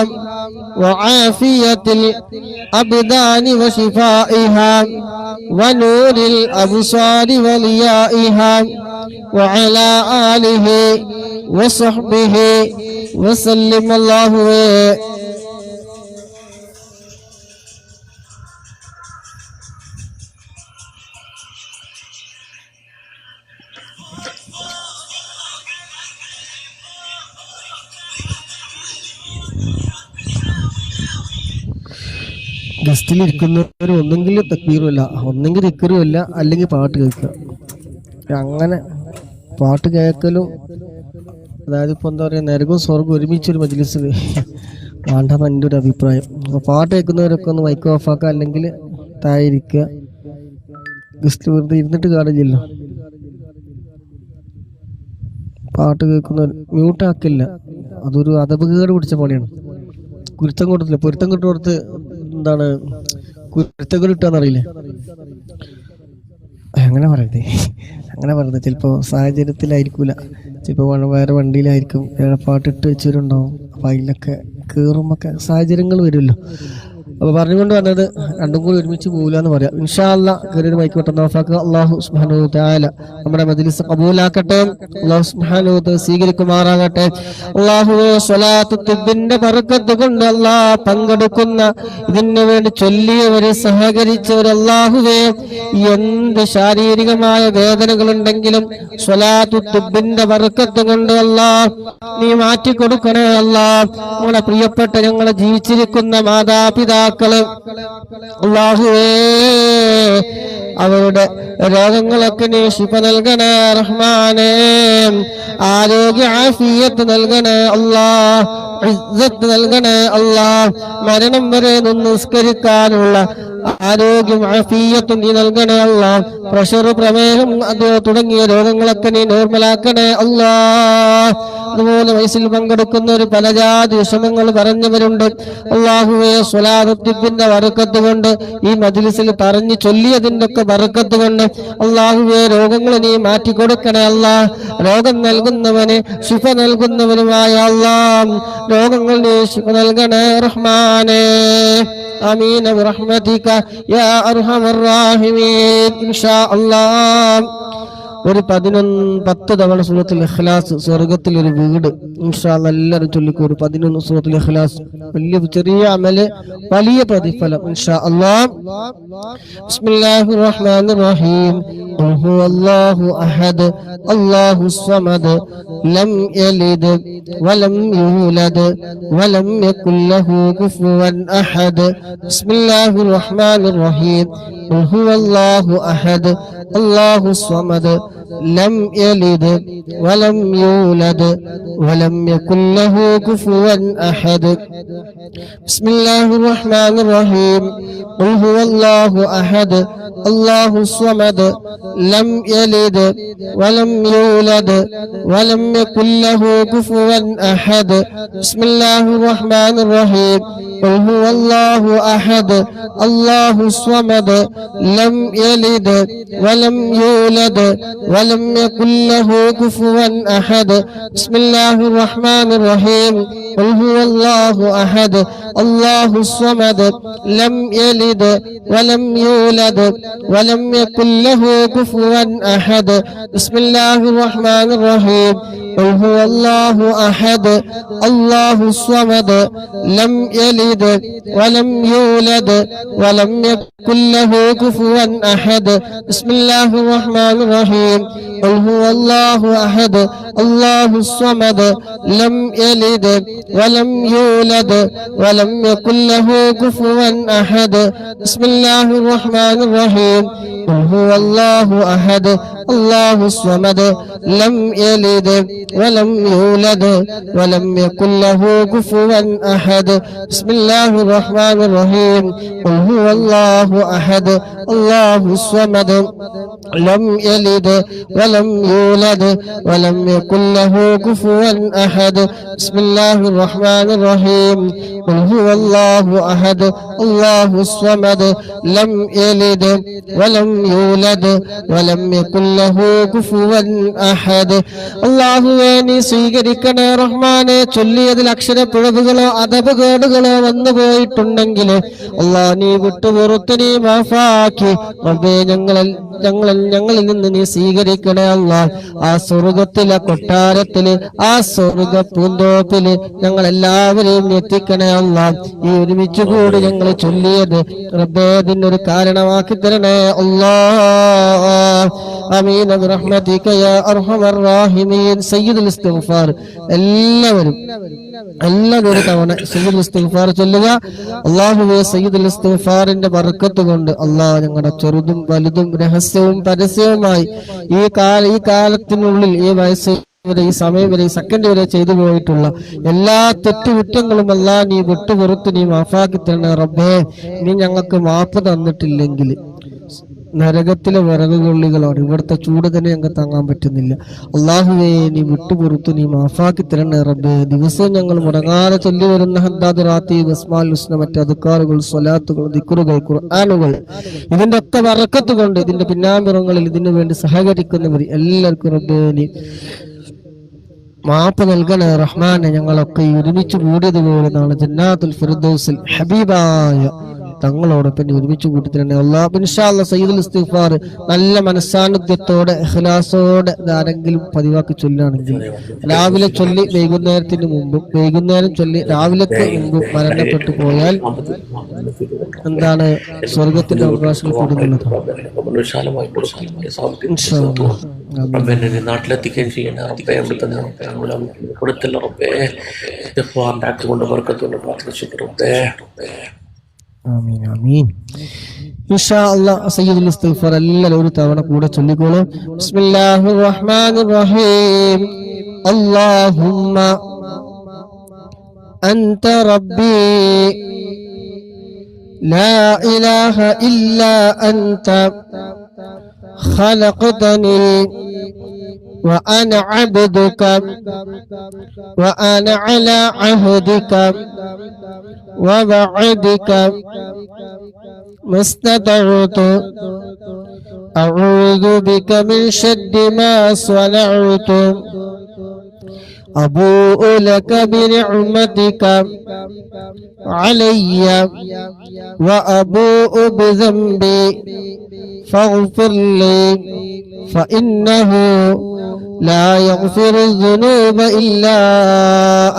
وعافية الأبدان وشفائها ونور الأبصار وضيائها وعلى آله وصحبه وسلم. الله ഗസ്റ്റിലിരിക്കുന്നവർ ഒന്നെങ്കിൽ തക്ബീറുമില്ല, ഒന്നെങ്കിൽ ദിക്റുമില്ല, അല്ലെങ്കിൽ പാട്ട് കേൾക്കുക. അങ്ങനെ പാട്ട് കേൾക്കലും, അതായത് ഇപ്പോൾ എന്താ പറയുക, നരകവും സ്വർഗവും ഒരുമിച്ചൊരു മജ്ലിസിൽ വേണ്ടെന്ന് എൻ്റെ ഒരു അഭിപ്രായം. അപ്പോൾ പാട്ട് കേൾക്കുന്നവരൊക്കെ ഒന്ന് മൈക്ക് ഓഫാക്കുക, അല്ലെങ്കിൽ താഴെ ഇരിക്കുക. ഗസ്റ്റ് വെറുതെ ഇരുന്നിട്ട് കാണില്ലല്ലോ. പാട്ട് കേൾക്കുന്നവർ മ്യൂട്ടാക്കില്ല, അതൊരു അതപകേട് പിടിച്ച പണിയാണ്. പൊരുത്തം കൊടുത്ത് എന്താണ് കുരുത്തങ്ങൾ കിട്ടാന്നറിയില്ലേ, അങ്ങനെ പറയുന്നത് ചിലപ്പോൾ സാഹചര്യത്തിലായിരിക്കൂല, ചിലപ്പോൾ വേറെ വണ്ടിയിലായിരിക്കും, വേറെ പാട്ടിട്ട് വെച്ചവരുണ്ടാവും. അപ്പം അതിലൊക്കെ കയറുമ്പൊക്കെ സാഹചര്യങ്ങൾ വരുമല്ലോ. അപ്പോൾ പറഞ്ഞുകൊണ്ട് വന്നത് രണ്ടും കൂടി ഒരുമിച്ച് പോകില്ല എന്ന് പറയാം. ഇൻഷാ അല്ലാഹ് കയറി മൈക്ക് പെട്ടെന്ന് ഓഫാക്കുക. അല്ലാഹു സുബ്ഹാനഹു തആല നമ്മുടെ മജ്ലിസ് ഖബൂലാക്കട്ടെ, അല്ലാഹു സുബ്ഹാനഹു തആല സ്വീകരിക്കുമാറാകട്ടെ. അല്ലാഹുവേ, സ്വലാത്തു തിബ്ബിന്റെ ബർക്കത്ത് കൊണ്ട് അല്ലാഹ് പങ്കെടുക്കുന്ന ഇതിനു വേണ്ടി ചൊല്ലിയവര് സഹകരിച്ചവർ അല്ലാഹുവേ, എന്ത് ശാരീരികമായ വേദനകളുണ്ടെങ്കിലും സ്വലാത്തു തിബ്ബിന്റെ ബർക്കത്ത് കൊണ്ട് അല്ലാഹ് നീ മാറ്റി കൊടുക്കണേ. അല്ലാഹ് നമ്മുടെ പ്രിയപ്പെട്ട ഞങ്ങളെ ജീവിച്ചിരിക്കുന്ന മാതാപിതാക്കള് അല്ലാഹുവേ, അവരുടെ രോഗങ്ങളൊക്കെ നീ ശിഫ നൽകണേ റഹ്മാനേ. ആരോഗ്യ ആഫിയത്ത് നൽകണേ അല്ലാഹ്, ഇസ്സത്ത് നൽകണേ അല്ലാഹ്. മരണം വരെ നിസ്കരിക്കാനുള്ള ആരോഗ്യം ആഫിയത്തും നീ നൽകണേ അല്ലാഹ്. പ്രഷർ, പ്രമേഹം തുടങ്ങിയ രോഗങ്ങളൊക്കെ നീ നോർമലാക്കണേ അല്ലാഹ്. അതുപോലെ വയസ്സിൽ പങ്കെടുക്കുന്നവർ പല ജാതി വിഷമങ്ങൾ പറഞ്ഞവരുണ്ട്. അല്ലാഹുവേ, സ്വലാത്തിന്റെ ബർക്കത്ത് കൊണ്ട്, ഈ മജ്ലിസിൽ പറഞ്ഞു ചൊല്ലിയതിന്റെ ഒക്കെ ബർക്കത്ത് കൊണ്ട് അല്ലാഹുവേ, രോഗങ്ങൾ നീ മാറ്റി കൊടുക്കണേ അല്ലാഹ്. രോഗം നൽകുന്നവന് ശിഫ നൽകുന്നവനുമായ അല്ലാഹ്, രോഗങ്ങൾ നീ ശിഫ നൽകണേ റഹ്മാനേ. ആമീൻ ബിറഹ്മതിക യാ അർഹമർ റഹീമീൻ. ഇൻഷാ അല്ലാഹ് ഒരു 10 തവണ സൂറത്തുൽ ഇഖ്ലാസ്, സ്വർഗത്തിൽ ഒരു വീട്. ഇൻഷാ അല്ലാഹ് എല്ലാവരും ചൊല്ലിക്കോ. ഒരു 11 സൂറത്തുൽ ഇഖ്ലാസ്, വലിയ ചെറിയ അമല്, വലിയ പ്രതിഫലം ഇൻഷാ അല്ലാഹ്. ബിസ്മില്ലാഹിർ റഹ്മാനിർ റഹീം. ഖുൽ ഹുവല്ലാഹു അഹദ് അല്ലാഹുസ് സമദ് ലം യലിദ് വലം യൂലദ് വലം യകുൽ ലഹു കുഫുവൻ അഹദ്. ബിസ്മില്ലാഹിർ റഹ്മാനിർ റഹീം. ഖുൽ ഹുവല്ലാഹു അഹദ് അല്ലാഹുസ് സമദ് ലം യലിദ് വലം യൂലദ് വലം യകുൽ ലഹു കുഫുവൻ അഹദ്. ബിസ്മില്ലാഹിർ റഹ്മാനിർ റഹീം. ഖുൽ ഹുവല്ലാഹു അഹദ് അല്ലാഹുസ് സമദ് ലം യലിദ് വലം യൂലദ് വലം യകുൽ ലഹു കുഫുവൻ അഹദ്. ബിസ്മില്ലാഹിർ റഹ്മാനിർ റഹീം. ഖുൽ ഹുവല്ലാഹു അഹദ് അല്ലാഹുസ് സമദ് ലം യലിദ് വലം യൂലദ് വലം യകുൽ ലഹു കുഫുവൻ അഹദ്. ബിസ്മില്ലാഹിർ റഹ്മാനിർ റഹീം. ഖുൽ ഹുവല്ലാഹു അഹദ് അല്ലാഹുസ് സമദ് ലം യലിദ് വലം യൂലദ് വലം യകുൽ ലഹു കുഫുവൻ അഹദ്. ബിസ്മില്ലാഹിർ റഹ്മാനിർ റഹീം. ഖുൽ ഹുവല്ലാഹു അഹദ് അല്ലാഹുസ് സമദ് ലം യലിദ് വലം യൂലദ് വലം യകുൽ ലഹു കുഫുവൻ അഹദ്. ബിസ്മില്ലാഹിർ റഹ്മാനിർ റഹീം. ഖുൽ ഹുവല്ലാഹു അഹദ് അല്ലാഹുസ് സമദ് ലം യലിദ് വലം യൂലദ് വലം യകുൽ ലഹു കുഫുവൻ അഹദ്. ബിസ്മില്ലാഹിർ റഹ്മാനിർ റഹീം. ഖുൽ ഹുവല്ലാഹു അഹദ് അല്ലാഹുസ് സമദ് ലം യലിദ് വലം യൂലദ് വലം യകുൽ ലഹു കുഫുവൻ അഹദ്. ബിസ്മില്ലാഹിർ റഹ്മാനിർ റഹീം. ഖുൽ ഹുവല്ലാഹു അഹദ് അല്ലാഹുസ് സമദ് ലം യലിദ് വലം യൂലദ് വലം യകുൽ ലഹു കുഫുവൻ അഹദ്. ബിസ്മില്ലാഹിർ റഹ്മാനിർ റഹീം. ഖുൽ ഹുവല്ലാഹു അഹദ് അല്ലാഹുസ് സമദ് ലം യലിദ് വലം യൂലദ് വലം യകുൽ ലഹു കുഫുവൻ അഹദ്. അല്ലാഹുവേ നീ സ്വീകരിക്കണേ റഹ്മാനെ. ചൊല്ലിയതിൽ അക്ഷരപ്പിഴവുകളോ അദബുകേടുകളോ വന്നു പോയിട്ടുണ്ടെങ്കിൽ അല്ലാഹ് നീ വിട്ടുപുറത്ത് നീ മാഫാക്കി റബ്ബേ ഞങ്ങളിൽ നിന്ന് നീ സ്വീകരിക്കണേ അല്ലാഹ്. ആ സ്വർഗത്തിലെ കൊട്ടാരത്തില്, ആ സ്വർഗ പൂന്തോപ്പില് ഞങ്ങൾ എല്ലാവരെയും എത്തിക്കണേ അല്ലാഹ്. ഈ ഒരുമിച്ച് കൂടി ഞങ്ങൾ ചൊല്ലിയത് റബ്ബേ അതിനൊരു കാരണമാക്കി തരണേ അല്ലാഹ്. ആമീൻ ബിറഹ്മതിക യാ അർഹമർ റഹീമീൻ. സയ്യിദുൽ ഇസ്തിഗ്ഫാർ എല്ലാവരും ഒരു തവണ സയ്യിദുൽ ഇസ്തിഗ്ഫാർ ചൊല്ലുക. അല്ലാഹുവേ സയ്യിദുൽ ഇസ്തിഗ്ഫാറിന്റെ ബർക്കത്ത് കൊണ്ട് അല്ലാഹ് ഞങ്ങളുടെ ചെറുതും വലുതും രഹസ്യവും പരസ്യവുമായി ഈ കാലത്തിനുള്ളിൽ, ഈ വയസ്സ് വരെ, ഈ സമയം വരെ, ഈ സെക്കൻഡ് വരെ ചെയ്തു പോയിട്ടുള്ള എല്ലാ തെറ്റുകുറ്റങ്ങളും അല്ലാഹ് നീ വിട്ടുപുറത്ത് നീ മാഫാക്കി തരണേ റബ്ബേ. നീ ഞങ്ങൾക്ക് മാപ്പ് തന്നിട്ടില്ലെങ്കിൽ നരകത്തിലെ വിറകുകൊള്ളികളാണ്. ഇവിടുത്തെ ചൂട് തന്നെ ഞങ്ങൾക്ക് താങ്ങാൻ പറ്റുന്നില്ല. അല്ലാഹുവേ നീ വിട്ടുപുറത്തു നീ മാഫാക്കി തരണേ റബ്ബേ. ദിവസവും ഞങ്ങൾ മുടങ്ങാതെ ചൊല്ലി വരുന്ന ഹദ്ദാദ് റാത്തീബ്, അസ്മാഉൽ ഹുസ്ന, മറ്റ് അദ്കാറുകൾ, സ്വലാത്തുകൾ, ദിക്റുകൾ, ഖുർആനുകൾ, ഇതിന്റെ ഒക്കെ ബറക്കത്ത് കൊണ്ട് ഇതിന്റെ പിന്നാമ്പുറങ്ങളിൽ ഇതിനു വേണ്ടി സഹകരിക്കുന്നവർ എല്ലാവർക്കും റബ്ബേ നീ മാപ്പ് നൽകണേ റഹ്മാനെ. ഞങ്ങളൊക്കെ ഒരുമിച്ച് കൂടിയതുപോലെ നാളെ ജന്നാത്തുൽ ഫിർദൗസിൽ ഹബീബായ തങ്ങളോടൊപ്പം ഒരുമിച്ച് കൂട്ടിത്തന്നെ അല്ലാഹ്. ഇൻഷാ അല്ലാഹ് സയ്യിദുൽ ഇസ്തിഗ്ഫാർ നല്ല മനസ്സാന്നിധ്യത്തോടെ ഇഖ്ലാസോടെ ആരെങ്കിലും പതിവാക്കി ചൊല്ലുകയാണെങ്കിൽ രാവിലെ ചൊല്ലി വൈകുന്നേരത്തിന് മുമ്പും, വൈകുന്നേരം ചൊല്ലി രാവിലത്തെ മുമ്പും മരണപ്പെട്ടു പോയാൽ എന്താണ് സ്വർഗത്തിന്റെ അവകാശം കൂടുന്നുള്ളത്. നാട്ടിലെത്തിക്കുകയും ചെയ്യണം റബ്ബേ. കൊടുത്തല്ല റബ്ബേ. കൊണ്ട് ബർക്കത്തുകൊണ്ട് പ്രാർത്ഥിച്ചു റബ്ബേ. ആമീൻ ആമീൻ. ഇൻഷാ അല്ലാഹ് സയ്യിദുൽ ഇസ്തിഗ്ഫാർ എല്ലാവരും ഒരു തവണ കൂടെ ചൊല്ലിക്കോളൂ. ബിസ്മില്ലാഹിർ റഹ്മാനിർ റഹീം. അല്ലാഹുമ്മ അൻത റബ്ബി ലാ ഇലാഹ ഇല്ലാ അൻത ഖലഖതനി وأنا عبدك وأنا على عهدك ووعدك ما استطعت أعوذ بك من شر ما صنعت أبوء لك بنعمتك علي وأبوء بذنبي فاغفر لي فإنه لا يغفر الذنوب إلا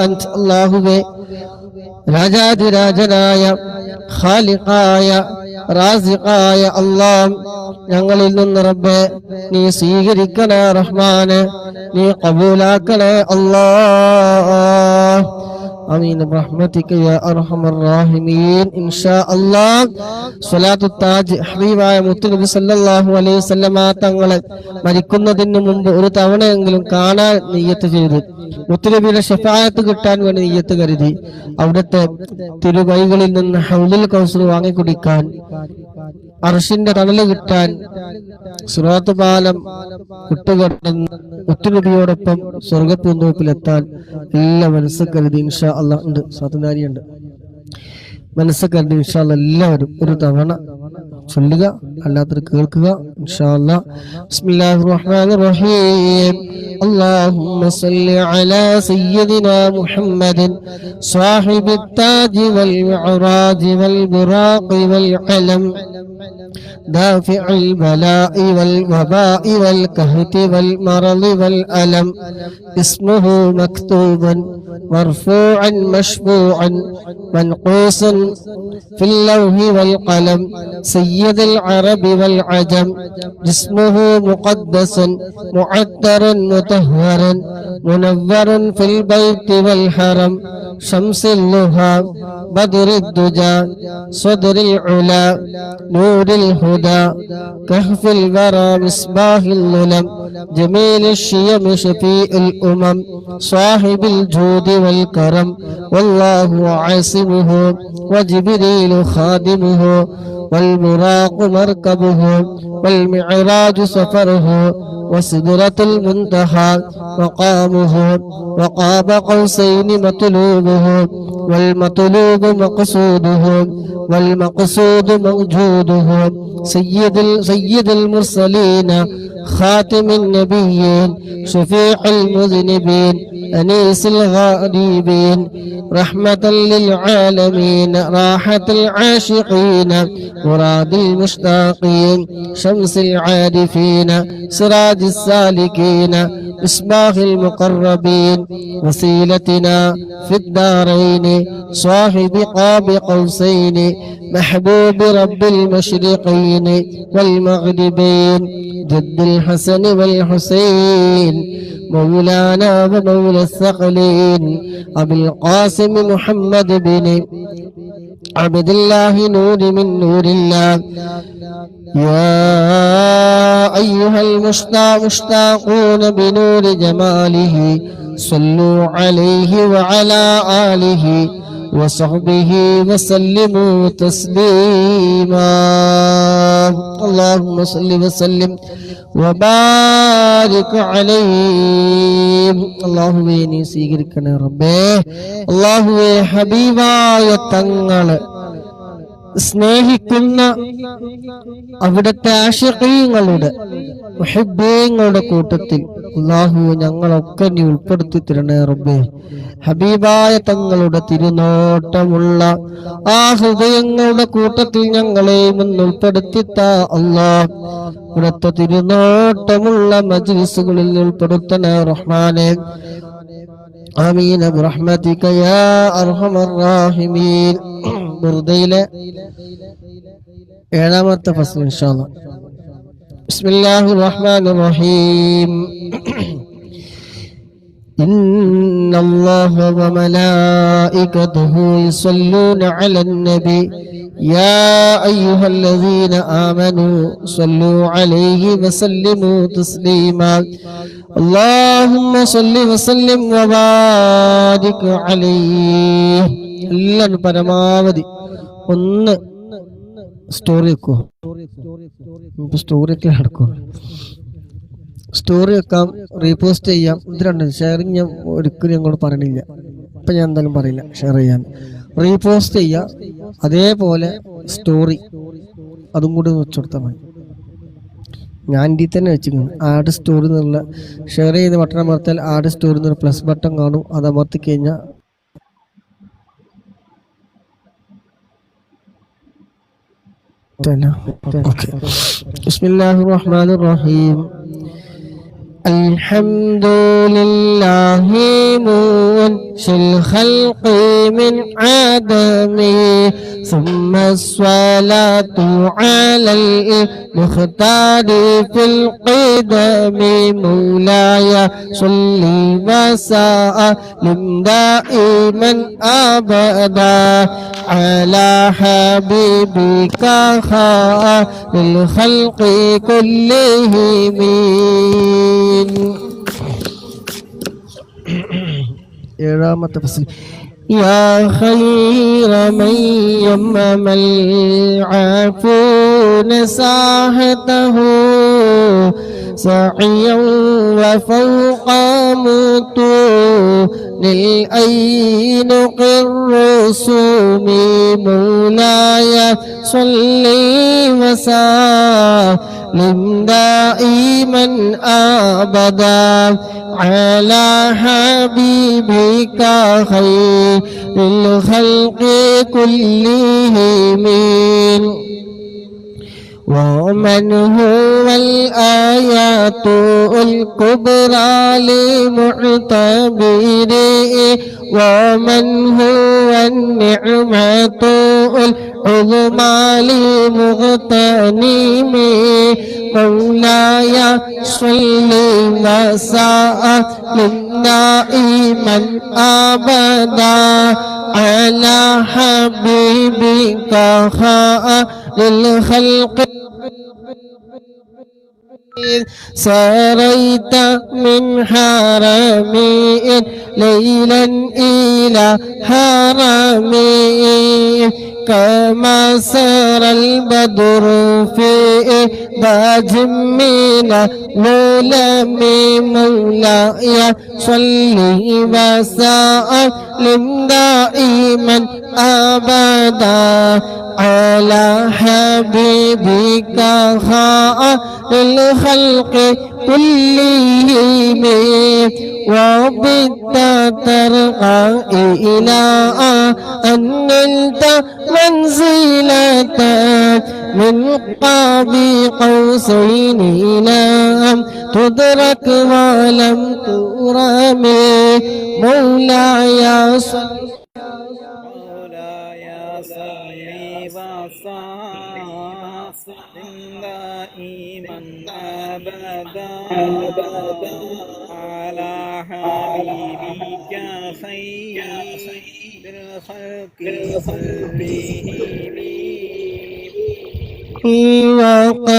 أنت. അല്ലാഹുവേ, രാജാതിരാജനായ ഖാലിഖായ റാസിഖായ അല്ലാഹ്, ഞങ്ങളിൽ നിന്ന് റബ്ബേ നീ സ്വീകരിക്കണേ റഹ്മാനെ, നീ ഖബൂലാക്കണേ അല്ലാഹ്. ആമീൻ ബിറഹ്മതിക യാ അർഹമർ റഹീമീൻ. ഇൻഷാ അല്ലാഹ് സ്വലാത്തു താജ് ഹബീബായ മുത്തുനബി സല്ലല്ലാഹു അലൈഹി വസല്ലമ തങ്ങളെ മരിക്കുന്നതിന് മുമ്പ് ഒരു തവണയെങ്കിലും കാണാൻ നിയ്യത്ത് ചെയ്ത് മുത്തുനബിയുടെ ശഫാഅത്ത് കിട്ടാൻ വേണ്ടി നിയ്യത്ത് കരുതി അവിടുത്തെ തിരുകൈകളിൽ നിന്ന് ഹൗലുൽ കൗസർ വാങ്ങി കുടിക്കാൻ, അർശിന്റെ തണല് കിട്ടാൻ, സിറാത്ത് പാലം കുട്ടുകെട്ടുന്ന മുത്തുനബിയോടൊപ്പം സ്വർഗപ്പൂന്തോപ്പിലെത്താൻ എല്ലാം മനസ്സ് കരുതി ഇൻഷാ അല്ലാഹ് ഉണ്ട്. സാധനാരിയുണ്ട്, മനസ്സ് കരുതി ഇൻഷാ അല്ലാഹ് എല്ലാവരും ഒരു തവണ ചൊല്ലുക, അല്ലാത്തവർ കേൾക്കുക ഇൻഷാ അല്ലാഹ്. ബിസ്മില്ലാഹിർ റഹ്മാനിർ റഹീം. اللهم صل على سيدنا محمد صاحب التاج والمعراج والبراق والعلم دافع البلاء والوباء والكهف والمرض والألم، اسمه مكتوبا مرفوعا مشفوعا منقوصا في اللوح والقلم، سيد العرب والعجم، جسمه مقدسا معطرا مطهرا منور في البيت والحرم، شمس اللهى بدر الدجى صدر العلا نور الهدى كهف الورى مصباح الظلم، جميل الشيم شفيء الأمم، صاحب الجود والكرم، والله عاصمه وجبريل خادمه، والبراق مركبه، والمعراج سفره، وسدرة المنتهى مقامه، وقاب قوسين مطلوبه، والمطلوب مقصوده، والمقصود موجوده، سيد المرسلين خاتم النبيين شفيع المذنبين أنيس الغائبين رحمة للعالمين راحة العاشقين مراد المشتاقين شمس العارفين سراج السالكين مصباح المقربين وسيلتنا في الدارين صاحب قاب قوسين محبوب رب المشرقين والمغربين جد الحسن والحسين مولانا ومولى الثقلين أبي القاسم محمد بن عبد الله نور من نور الله. يا أيها المشتاقون بنور جماله صلوا عليه وعلى آله وصحبه وسلموا تسليما. اللهم صل وسلم وبارك عليه. അല്ലാഹുവേ നീ സ്വീകരിക്കണേ റബ്ബേ. അല്ലാഹുവേ ഹബീബായ തങ്ങളെ സ്നേഹിക്കുന്ന അവിടുത്തെ ആശിഖീങ്ങളുടെ മുഹിബ്ബീങ്ങളുടെ കൂട്ടത്തിൽ അല്ലാഹു ഞങ്ങളൊക്കെ നീ ഉൾപ്പെടുത്തി തരണേ റബ്ബേ. ഹബീബായ തങ്ങളുടെ തിരുനോട്ടമുള്ള ആ ഹൃദയങ്ങളുടെ കൂട്ടത്തിൽ ഞങ്ങളെയും ഒന്ന് ഉൾപ്പെടുത്തിത്താ അല്ലാഹ്. ഇവിടുത്തെ തിരുനോട്ടമുള്ള മജ്ലിസുകളിൽ ഉൾപ്പെടുത്തണേ റഹ്മാനെ. ആമീൻ ബിറഹ്മതിക യാ അർഹമർ റഹീമീൻ. ബുർദയിലെ 7ാമത്തെ ഫസ്ൽ ഇൻഷാ അല്ലാഹ്. ബിസ്മില്ലാഹിർ റഹ്മാനിർ റഹീം. إن الله وملائكته يصلون على النبي يا أيها الذين آمنوا صلوا عليه وسلموا تسليما. اللهم صل وسلم وبارك عليه. എല്ലാം പരമാവധി ഒന്ന് സ്റ്റോറി വെക്കോ, സ്റ്റോറി ഒക്കെ നടക്കും. സ്റ്റോറി വെക്കാം, റീപോസ്റ്റ് ചെയ്യാം, ഇത് രണ്ടും. ഷെയറിങ് ഞാൻ ഒരിക്കലും ഞങ്ങളോട് പറയണില്ല, ഇപ്പം ഞാൻ എന്തായാലും പറയില്ല ഷെയർ ചെയ്യാൻ. റീപോസ്റ്റ് ചെയ്യുക, അതേപോലെ സ്റ്റോറി അതും കൂടി വെച്ചുകൊടുത്താൽ മതി. ഞാൻ ഇതിൽ തന്നെ വെച്ചിരിക്കുന്നു. ആഡ് സ്റ്റോറി എന്നുള്ള ഷെയർ ചെയ്ത് ബട്ടൺ അമർത്തിയാൽ ആഡ് സ്റ്റോറി എന്നൊരു പ്ലസ് ബട്ടൺ കാണും. അത് അമർത്തി കഴിഞ്ഞാൽ ബിസ്മില്ലാഹിർ റഹ്മാനിർ റഹീം. الحمد لله منشئ الخلق من عدم ثم الصلاة على المختار في القدم مولاي صل وسلم دائما أبدا على حبيبك خير الخلق كلهم. ഏഴാമത്തെ ഫസൽ. يا خير من يمم العافون ساحته سعيا وفوق متون الأين الرسوم مولاي صل وسلم دائما أبدا على حبيبك خير الخلق كلهم. ومن هو الآيات الكبرى لمعتبره ومن هو النعمة العظمى لمغتنم مولاي صل وسلم دائما أبدا على حبيبك خير الخلق. سريت من حرمي ليلا إلى حرمي كما سار البدر في باج من الظلم مولاي صل وسلم دائما أبدا على حبيبك خير الخلق كلهم. وبت ترقى إلى أن نلت منزلة من قاب قوسين لم تدرك ولم ترمي مولاي صل دائما أبدا على حبيبك خير الخلق كلهم.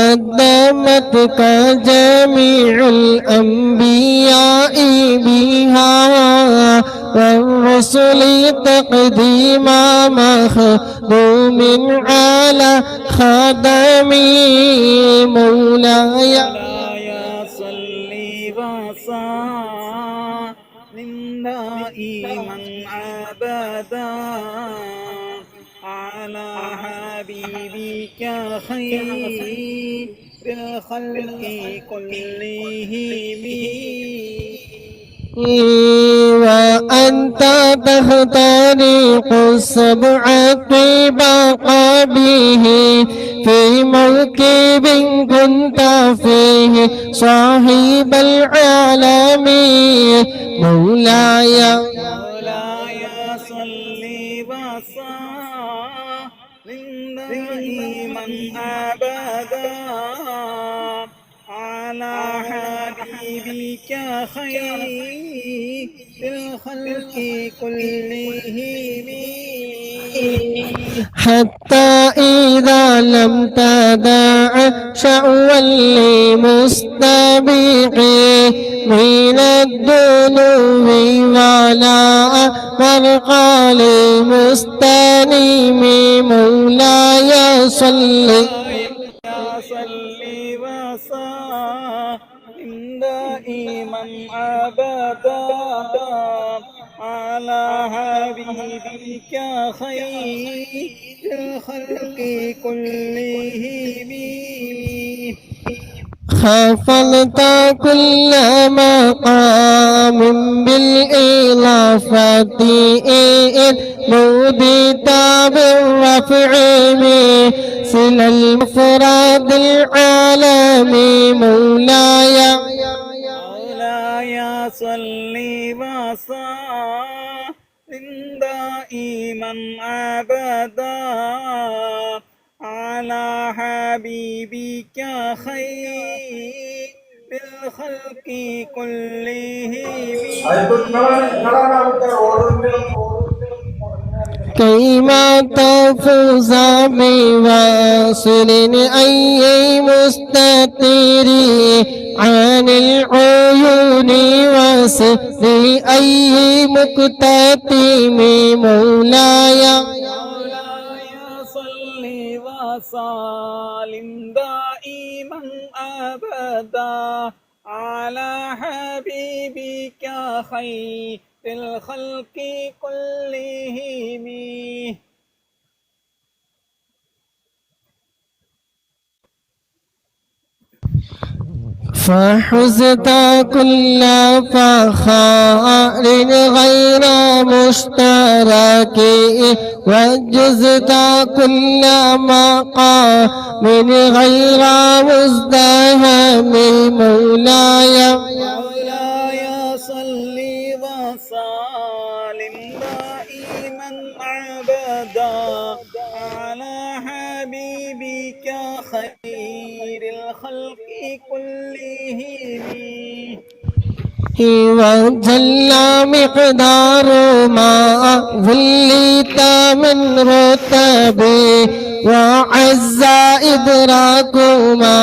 وقدمتك جميع الأنبياء بها والرسل تقديم مخدوم على خدمي مولاي صل وسلم دائما أبدا على حبيبك خير الخلق كلهم. وأنت تخترق السبع طباق به في موكب كنت فيه صاحب العالم مولاي صل وسلم دائما أبدا على حبيبك خير الخلق كلهم. حتى إذا لم تدع شأوا لمستبقي من الذنوب ولا مرقى لمستنيم مولاي صل وسلم دائما أبدا على حبيبك خير الخلق كلهم. خفضت كل مقام بالإضافة إذ نوديت بالرفع مثل المفرد العالمي مولاي صل وسلم دائما أبدا على حبيبك خير الخلق كلهم كيما تفوز بواصل أي مستتر عن العيون وسر أي مكتتم مولاي صل وسلم دائما أبدا على حبيبك خير الخلق كلهم فحزت كل فخار غير مشترك وجزت كل مقام غير مزدهم مولاي صل وسلم دائما أبدا على حبيبك خير الخلق كلهم وجل مقدار ما ظليت من رتبه وعز إدراك ما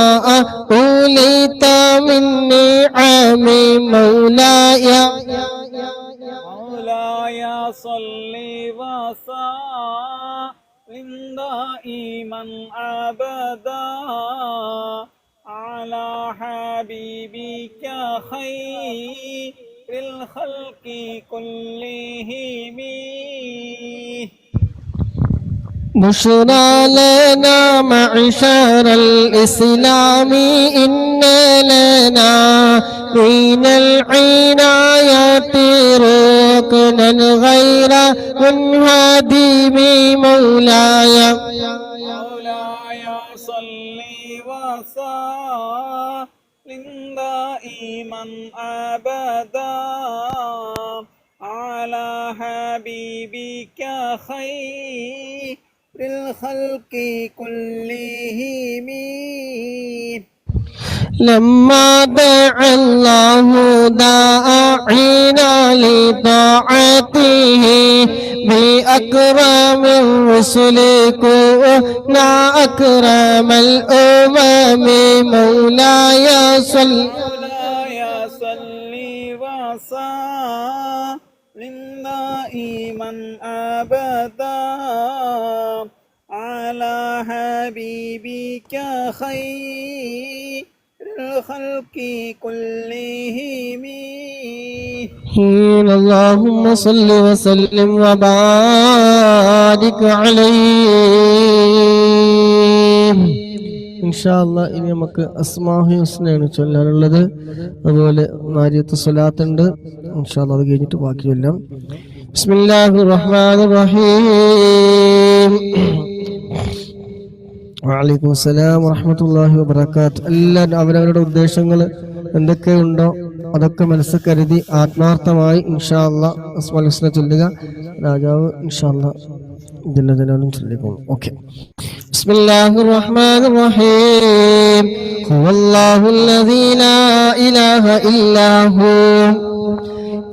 أوليت من نعم مولاي صل وسلم دائما أبدا على حبيبك خير الخلق كلهم بشرى لنا معشر الإسلام إن لنا من العناية ركنا غير منهدم مولاي صل وسلم دائما أبدا على حبيبك خير الخلق كلهم لما دعا الله داعينا لطاعته بأكرم الرسل كنا أكرم الأمم مولاي صل وسلم دائما أبدا على حبيبك خير الخلق كلهم اللهم صل وسلم وبارك عليه ഇൻഷാ അല്ലാഹ് ഇനി നമുക്ക് അസ്മാഹി ഹുസ്നയാണ് ചൊല്ലാനുള്ളത് അതുപോലെ നാരിയത്ത് സ്വലാത്ത് ഉണ്ട് ഇൻഷാ അല്ലാഹ് അത് കഴിഞ്ഞിട്ട് ബാക്കി ചൊല്ലാം ബിസ്മില്ലാഹിർ റഹ്മാനിർ റഹീം വഅലൈക്കും അസ്സലാം വറഹ്മത്തുള്ളാഹി വബറകാത്ത് എല്ലാവരും അവരവരുടെ ഉദ്ദേശങ്ങൾ എന്തൊക്കെയുണ്ടോ അതൊക്കെ മനസ്സിൽ കരുതി ആത്മാർത്ഥമായി ഇൻഷാ അല്ലാഹ് അസ്മാഉൽ ഹുസ്ന ചൊല്ലുക രാജാവ് ഇൻഷാ അല്ലാഹ് ജല്ലജലാലും ചൊല്ലിക്കോളും ഓക്കെ بسم الله الرحمن الرحيم هو الله الذي لا إله إلا هو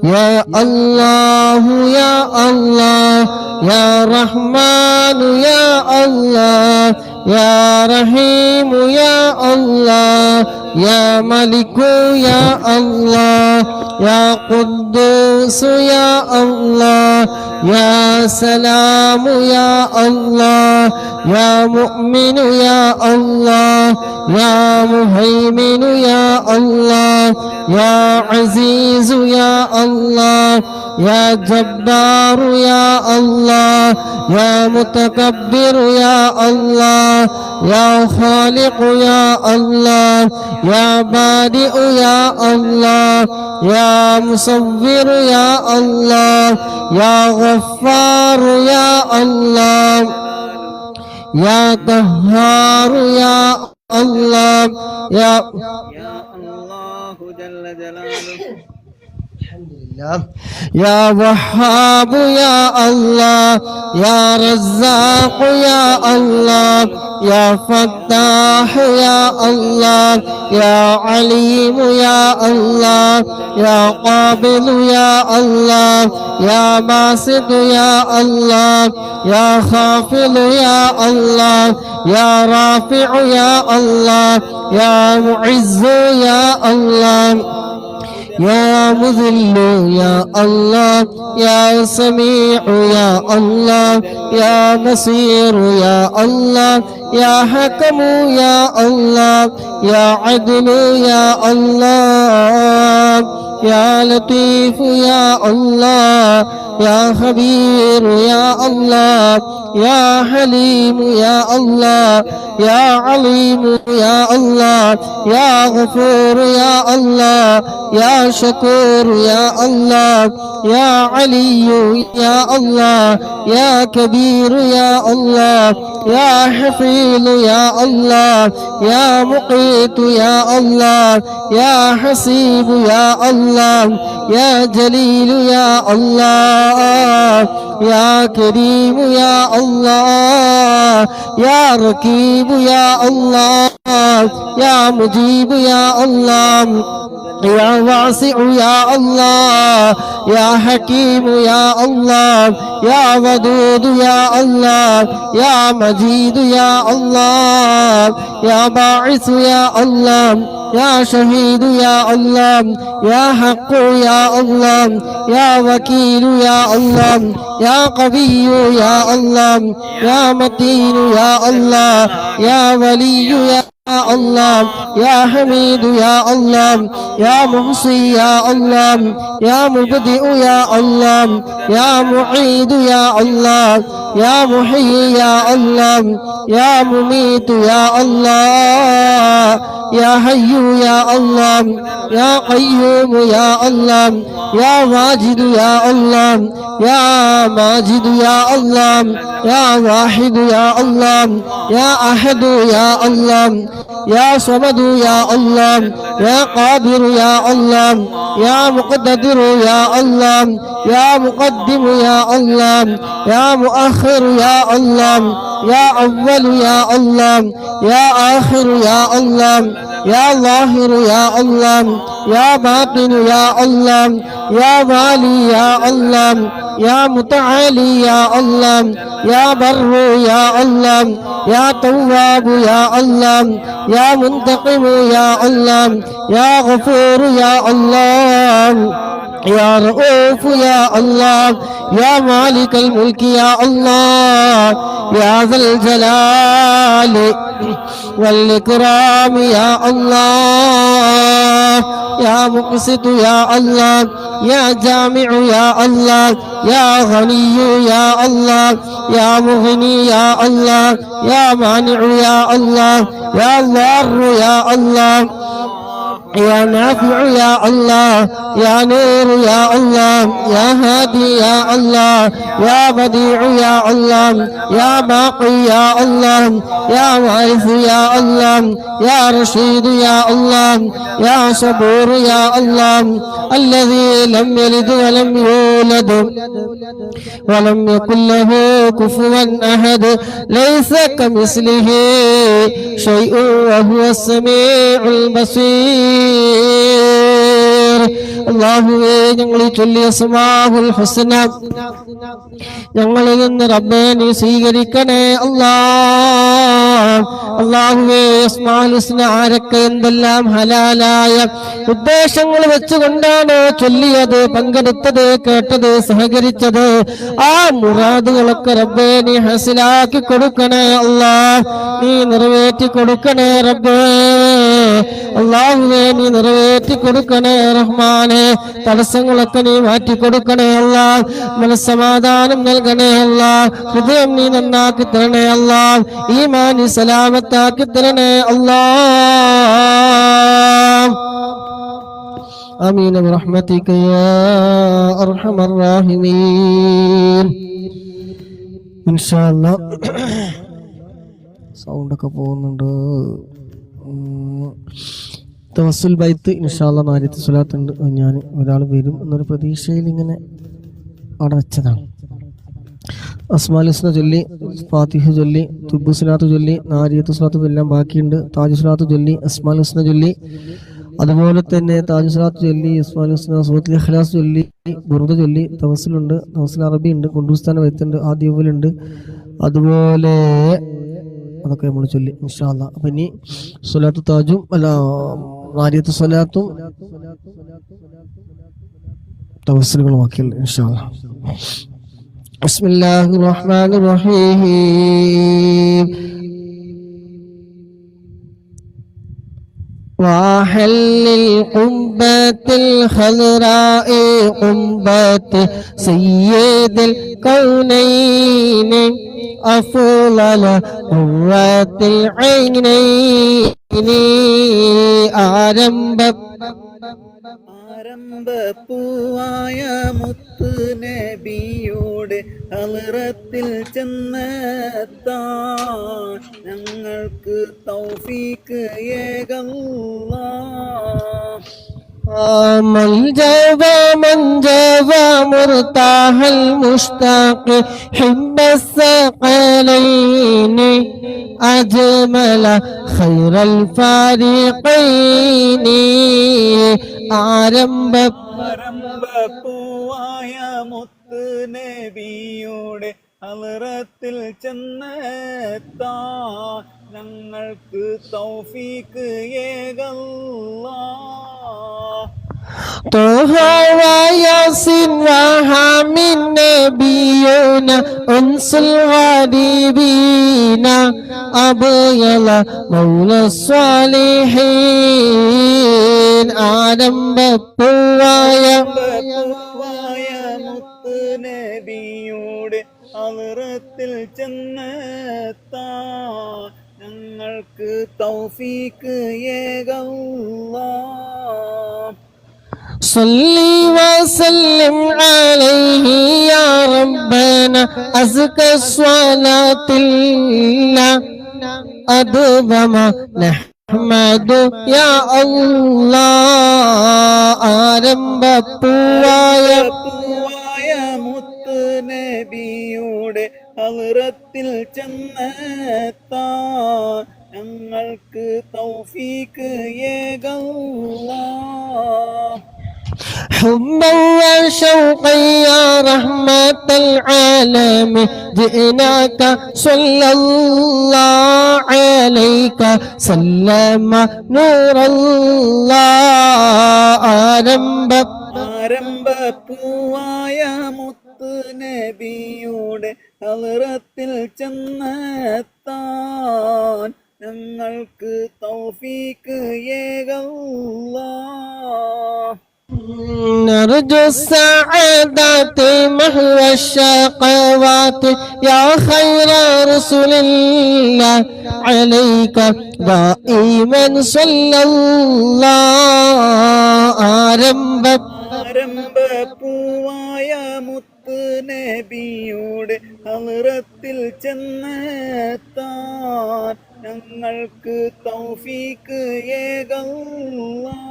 يا الله يا الله يا رحمن يا الله يا رحيم يا الله يا ملك يا الله يا قدوس يا الله يا سلام يا الله يا مؤمن يا الله يا مهيمن يا الله يا عزيز يا الله يا جبار يا الله يا متكبر يا الله يا خالق يا الله يا بارئ يا الله يا مصور يا الله يا غفار يا الله يا قهار يا الله يا الله جل جلاله. يا وهاب يا الله يا رزاق يا الله يا فتاح يا الله يا عليم يا الله يا قابل يا الله يا باسط يا الله يا خافض يا الله يا رافع يا الله يا معز يا الله يا مذل يا الله يا سميع يا الله يا بصير يا الله يا حكم يا الله يا عدل يا الله يا لطيف يا الله يا خبير يا الله يا حليم يا الله يا عليم يا الله يا غفور يا الله يا شكور يا الله يا علي يا الله يا كبير يا الله يا حفيظ يا الله يا مقيت يا الله يا حسيب يا الله يا جليل يا الله يا كريم يا الله يا رقيب يا الله يا مجيب يا الله يا واسع يا الله يا حكيم يا الله يا ودود يا الله يا مجيد يا الله يا باعث يا الله يا شهيد يا الله يا حق يا الله يا وكيل يا الله يا قوي يا الله يا متين يا الله يا ولي يا الله يا حميد يا الله يا محصي يا الله يا مبدئ يا الله يا معيد يا الله يا محيي يا الله يا مميت يا الله يا حي يا الله يا قيوم يا الله يا واجد يا الله يا ماجد يا الله يا واحد يا الله يا أحد يا الله يا صمد يا الله يا قادر يا الله يا مقتدر يا الله يا مقدم يا الله يا مؤخر يا الله يا أول يا الله يا آخر يا الله يا ظاهر يا الله يا باطن يا الله يا والي يا الله يا متعالي يا الله يا بر يا الله يا تواب يا الله يا منتقم يا الله يا غفور يا الله يا رؤوف يا الله يا مالك الملك يا الله يا ذا الجلال والإكرام يا الله يا مقسط يا الله يا جامع يا الله يا غني يا الله يا مغني يا الله يا مانع يا الله يا ضار يا الله يا نافع يا الله يا نور يا الله يا هادي يا الله يا بديع يا الله يا باقي يا الله يا وارث يا الله يا رشيد يا الله يا صبور يا الله الذي لم يلد ولم يولد ولم يكن له كفوا أحد ليس كمثله شيء وهو السميع البصير അല്ലാഹുവേ ഞങ്ങൾ ചൊല്ലിയ അസ്മാഉൽ ഹുസ്ന ഞങ്ങളിൽ നിന്ന് റബ്ബേ നീ സ്വീകരിക്കണേ അല്ലാഹുവേ അസ്മാഉൽ ഹുസ്ന ആരൊക്കെ എന്തെല്ലാം ഹലാലായ ഉദ്ദേശങ്ങൾ വെച്ചുകൊണ്ടാണ് ചൊല്ലിയത് പങ്കെടുത്തത് കേട്ടത് സഹകരിച്ചത് ആ മുറാദുകളൊക്കെ റബ്ബേ നീ ഹസിലാക്കി കൊടുക്കണേ അല്ലാഹ് നീ നിറവേറ്റി കൊടുക്കണേ റബ്ബേ അല്ലാഹുവേ നീ നിറവേറ്റി കൊടുക്കണേ റഹ്മാനെ. തടസ്സങ്ങളൊക്കെ നീ മാറ്റി കൊടുക്കണേ അല്ലാ. മനസ്സമാധാനം നൽകണേ അല്ലാ. ഹൃദയം നീ നന്നാക്കി തരണേ അല്ലാ. ഈമാൻ സലാമത്താക്കി തരണേ അല്ലാ. ആമീൻ ബിറഹ്മതിക യാ അർഹമർ റഹീമീൻ. ഇൻഷാ അല്ലാഹ് സൗണ്ടൊക്കെ പോകുന്നുണ്ട്. തവസ്സുൽ ബൈത്ത് ഇൻഷാ അല്ലാഹ് നാരിയത്ത് സ്വലാത്ത് ഉണ്ട്. ഞാൻ ഒരാൾ വരും എന്നൊരു പ്രതീക്ഷയിൽ ഇങ്ങനെ അവിടെ വെച്ചതാണ്. അസ്മാഉൽ ഹുസ്ന ചൊല്ലി, ഫാത്തിഹ ചൊല്ലി, തുബ്ബു സ്വലാത്ത് ചൊല്ലി, നാരിയത്ത് സ്വലാത്ത് എല്ലാം ബാക്കിയുണ്ട്. താജ് സ്വലാത്ത് ചൊല്ലി, അസ്മാഉൽ ഹുസ്ന ചൊല്ലി, അതുപോലെ തന്നെ താജ് സ്വലാത്ത് ചൊല്ലി, അസ്മാഉൽ ഹുസ്ന, സൂറത്തുൽ ഇഖ്ലാസ് ചൊല്ലി, ബുർദ ചൊല്ലി, തവസ്സുലുണ്ട്, തവസ്സുൽ അറബി ഉണ്ട്, കുണ്ടൂസ്ഥാന ബൈത്തുണ്ട്, ആദ്യവുലുണ്ട്. അതുപോലെ അതൊക്കെ നമ്മൾ ചൊല്ലി ഇൻഷാ അല്ലാഹ്. അപ്പൊ ഇനി സ്വലാത്തു താജും അല്ല നാരിയത്ത് സ്വലാത്തും തവസ്സുലുകളും ബാക്കിയുണ്ട് ഇൻഷാ അല്ലാഹ്. ബിസ്മില്ലാഹിർ റഹ്മാനിർ റഹീം. وحل القبة الخضراء قبة سيد الكونين أفضل قرة العينين ആരംഭപ്പൂവായ മുത്ത് നബിയുടെ ഹളറത്തിൽ ചെന്നെത്താൻ ഞങ്ങൾക്ക് തൗഫീക്ക് ഏകല്ലാഹ്. من جوى مرتاح المشتاق حب الثقلين أجمل خير الفارقين ആരംഭപ്പൂവായ മുത്ത് നബിയുടെ ഹളറത്തിൽ ചെന്നെത്താൻ ഞങ്ങൾക്ക് തൗഫീക്ക് ഏകല്ലാഹ്. طه وياسين وحامين نبينا أنس الغريبين أبيض مولى الصالحين ആരംഭപ്പൂവായ മുത്ത് നബിയുടെ ഹളറത്തിൽ ചെന്നെത്താൻ ഞങ്ങൾക്ക് തൗഫീക്ക് ഏകല്ലാഹ്. صلي وسلم عليه يا ربنا أزكى الصلاة الله أدوم نحمد يا الله ആരംഭപ്പൂവായ മുത്ത് നബിയുടെ ഹളറത്തിൽ ചെന്നെത്താൻ ഞങ്ങൾക്ക് തൗഫീക്ക് ഏകല്ലാഹ്. حبا وشوقا يا رحمة العالم جئناك صلى الله عليك سلم نور الله ആരംഭപ്പൂവായ മുത്ത് നബിയുടെ ഹളറത്തിൽ ചെന്നെത്താൻ ഞങ്ങൾക്ക് തൗഫീക്ക് ഏകല്ലാഹ്. نرجو السعادة محو الشقوات يا خير رسول الله عليك دائما صلى الله ആരംഭപ്പൂവായ മുത്ത് നബിയുടെ ഹളറത്തിൽ ചെന്നെത്താൻ ഞങ്ങൾക്ക് തൗഫീക്ക് ഏകല്ലാഹ്.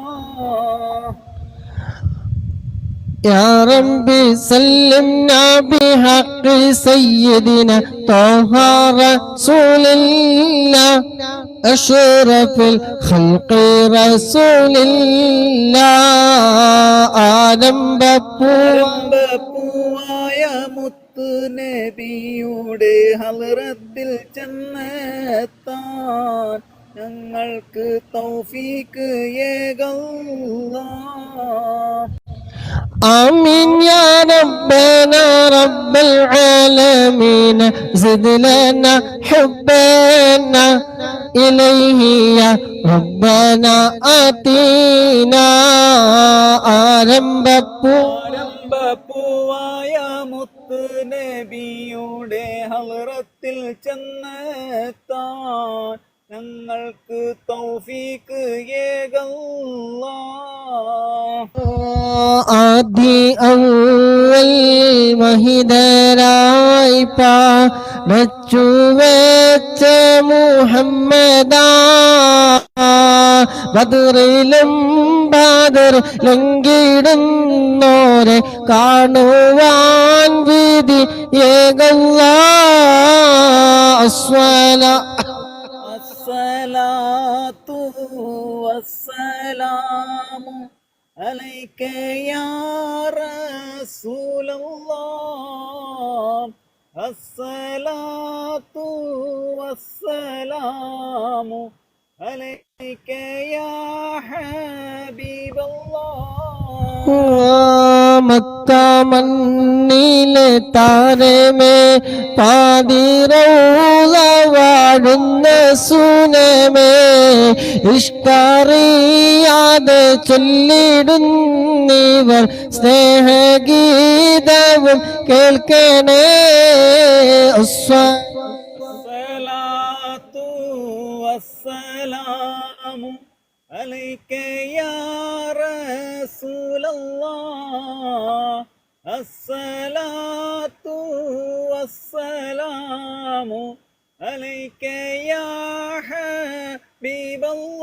يا ربي سلمنا بحق سيدنا طه رسول الله أشرف الخلق رسول الله ആരംഭപ്പൂവായ മുത്ത് നബിയുടെ ഹളറത്തിൽ ചെന്നെത്താൻ ഞങ്ങൾക്ക് തൗഫീക്ക് ഏകല്ലാഹ്. آمين يا ربنا رب العالمين زد لنا حبنا إليه يا ربنا آتينا ആരംഭപ്പൂവായ മുത്ത് നബിയുടെ ഹളറത്തിൽ ചെന്നെത്താൻ ഞങ്ങൾക്ക് തൗഫീക്ക് ഏകല്ലാ. ആദി അവൽ മഹിതരായി പാടച്ചു വെച്ച മുഹമ്മദാ ബദറിലും ബദർ ലംഘിടുന്നോരെ കാണുവാൻ വിധി ഏകല്ലാ. അസ്സലാത്തു വസ്സലാമു അലൈക യാ റസൂലല്ലാഹ്. അസ്സലാത്തു വസ്സലാമു അലൈക യാ ഹബീബല്ലാഹ്. മക്ക മണ്ണിലെ താരമേ പാതിരൗള വാഴുന്ന സുനമേ ഇഷ്കറിയാതെ ചൊല്ലിടുന്നിവർ സ്നേഹഗീതവും കേൾക്കണേ. അസ്സലാത്തു വസ്സലാമു അലൈക യാ റസൂലല്ലാഹ്. അസ്സലാത്തു വസ്സലാമു അലൈക യാ ഹബീബല്ലാഹ്.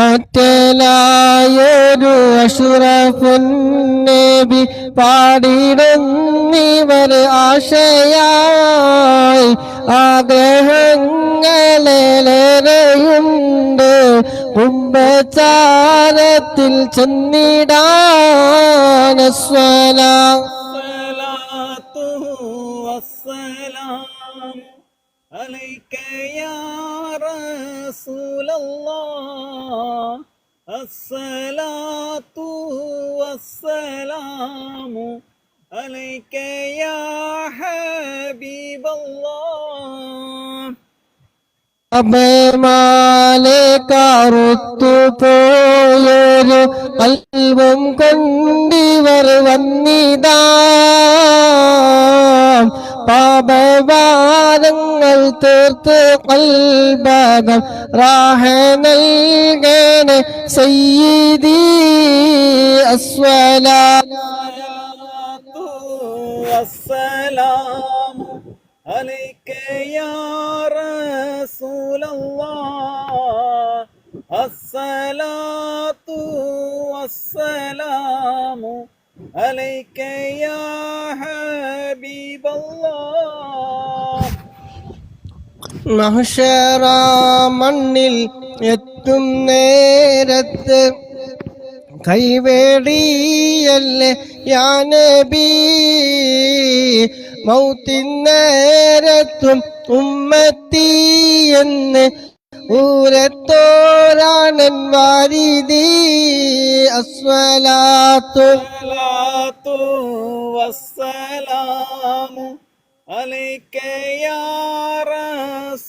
ആറ്റലായൊരു അഷ്റഫുൻ നബി പാടിടുന്നിവർ ആശയായി ആഗ്രഹങ്ങളേറെയുണ്ട് കുംഭചാരത്തിൽ ചെന്നിടാൻ. അസ്സലാത്തു വസ്സലാമു അലൈക യാ റസൂലല്ലാഹ്. അസ്സലാത്തു വസ്സലാമു അലൈക യാ ഹബീബല്ലാഹ്. അഭയമാലെ കറുത്തു പോയൊരു അൽവം കൊണ്ടിവർ വന്നിതാ പാപഭാരങ്ങൾ തീർത്ത് കൽബകം റാഹ നൽകണേ സയ്യിദി. അസ്സലാത്തു വസ്സലാമു അലൈക യാ റസൂലല്ലാഹ്. അസ്സലാത്തു വസ്സലാമു അലൈക യാ ഹബീബല്ലാഹ്. മഹ്ശറ മണ്ണിൽ എത്തും നേരത്ത് കൈവേടിയല്ലേ യാ നബി മൗത്തിൻ നേരത്തും ഉമ്മത്തി എന്ന് ഊരത്തോരാണൻ വാരിദി. അസ്സലാത്തു വസ്സലാമു അലൈക യാ റസൂലല്ലാഹ്.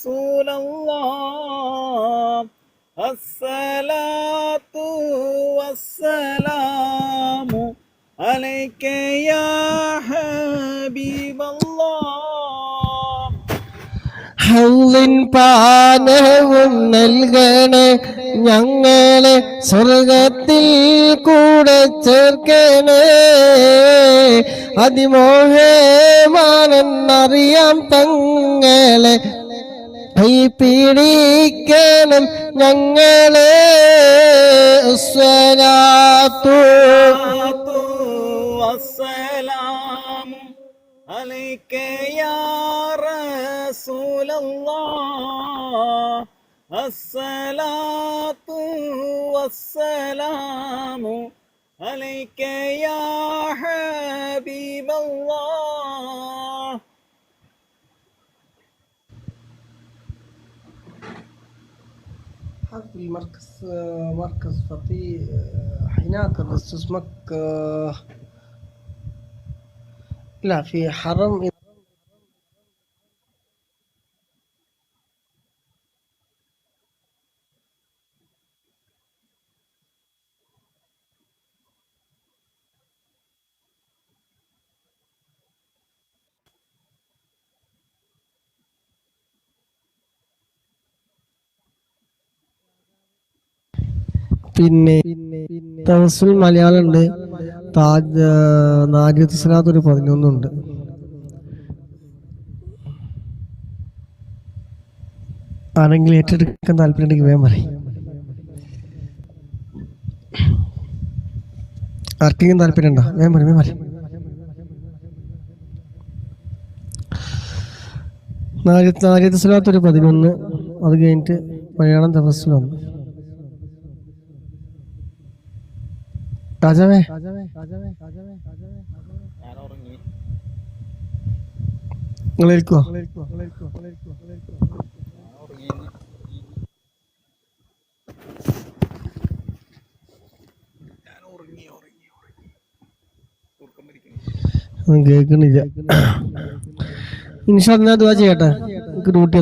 അസ്സലാത്തു വസ്സലാമു അലൈക യാ ഹബീബല്ലാഹ്. ഹൗലിൻ പാനവും നൽകണേ ഞങ്ങളെ സ്വർഗത്തിൽ കൂടെ ചേർക്കണേ. അതിമോഹമാണെന്നറിയാം തങ്ങളെ കൈ പിടിക്കണം ഞങ്ങളെ. അസ്സലാത്തു വസ്സലാമു അലൈക യാ റസൂലല്ലാഹ്. അസ്സലാത്തു വസ്സലാമു അലൈക യാ ഹബീബല്ലാഹ്. في المركز مركز فطي هناك بس اسمك لا في حرم. പിന്നെ തവസ്സുൽ മലയാളം ഉണ്ട്, താജ് നാജിയത്ത് സ്വലാത്ത് ഒരു 11 ഉണ്ട്. ആരെങ്കിലും ഏറ്റെടുക്കാൻ താല്പര്യമുണ്ടെങ്കിൽ വേഗം പറയും. ആർക്കെങ്കിലും താല്പര്യം ഉണ്ടോ? വേഗം പറയും. നാജിയത്ത് സ്വലാത്ത് ഒരു 11, അത് കഴിഞ്ഞിട്ട് മലയാളം തവസ്സുൽ 1. രാജാവേ നിങ്ങൾ കേൾക്കുവോ? കേൾക്കണില്ല. ഇൻഷാ അല്ലാഹ് ദുആ ചെയ്യട്ടെ. എനിക്ക് ഡ്യൂട്ടി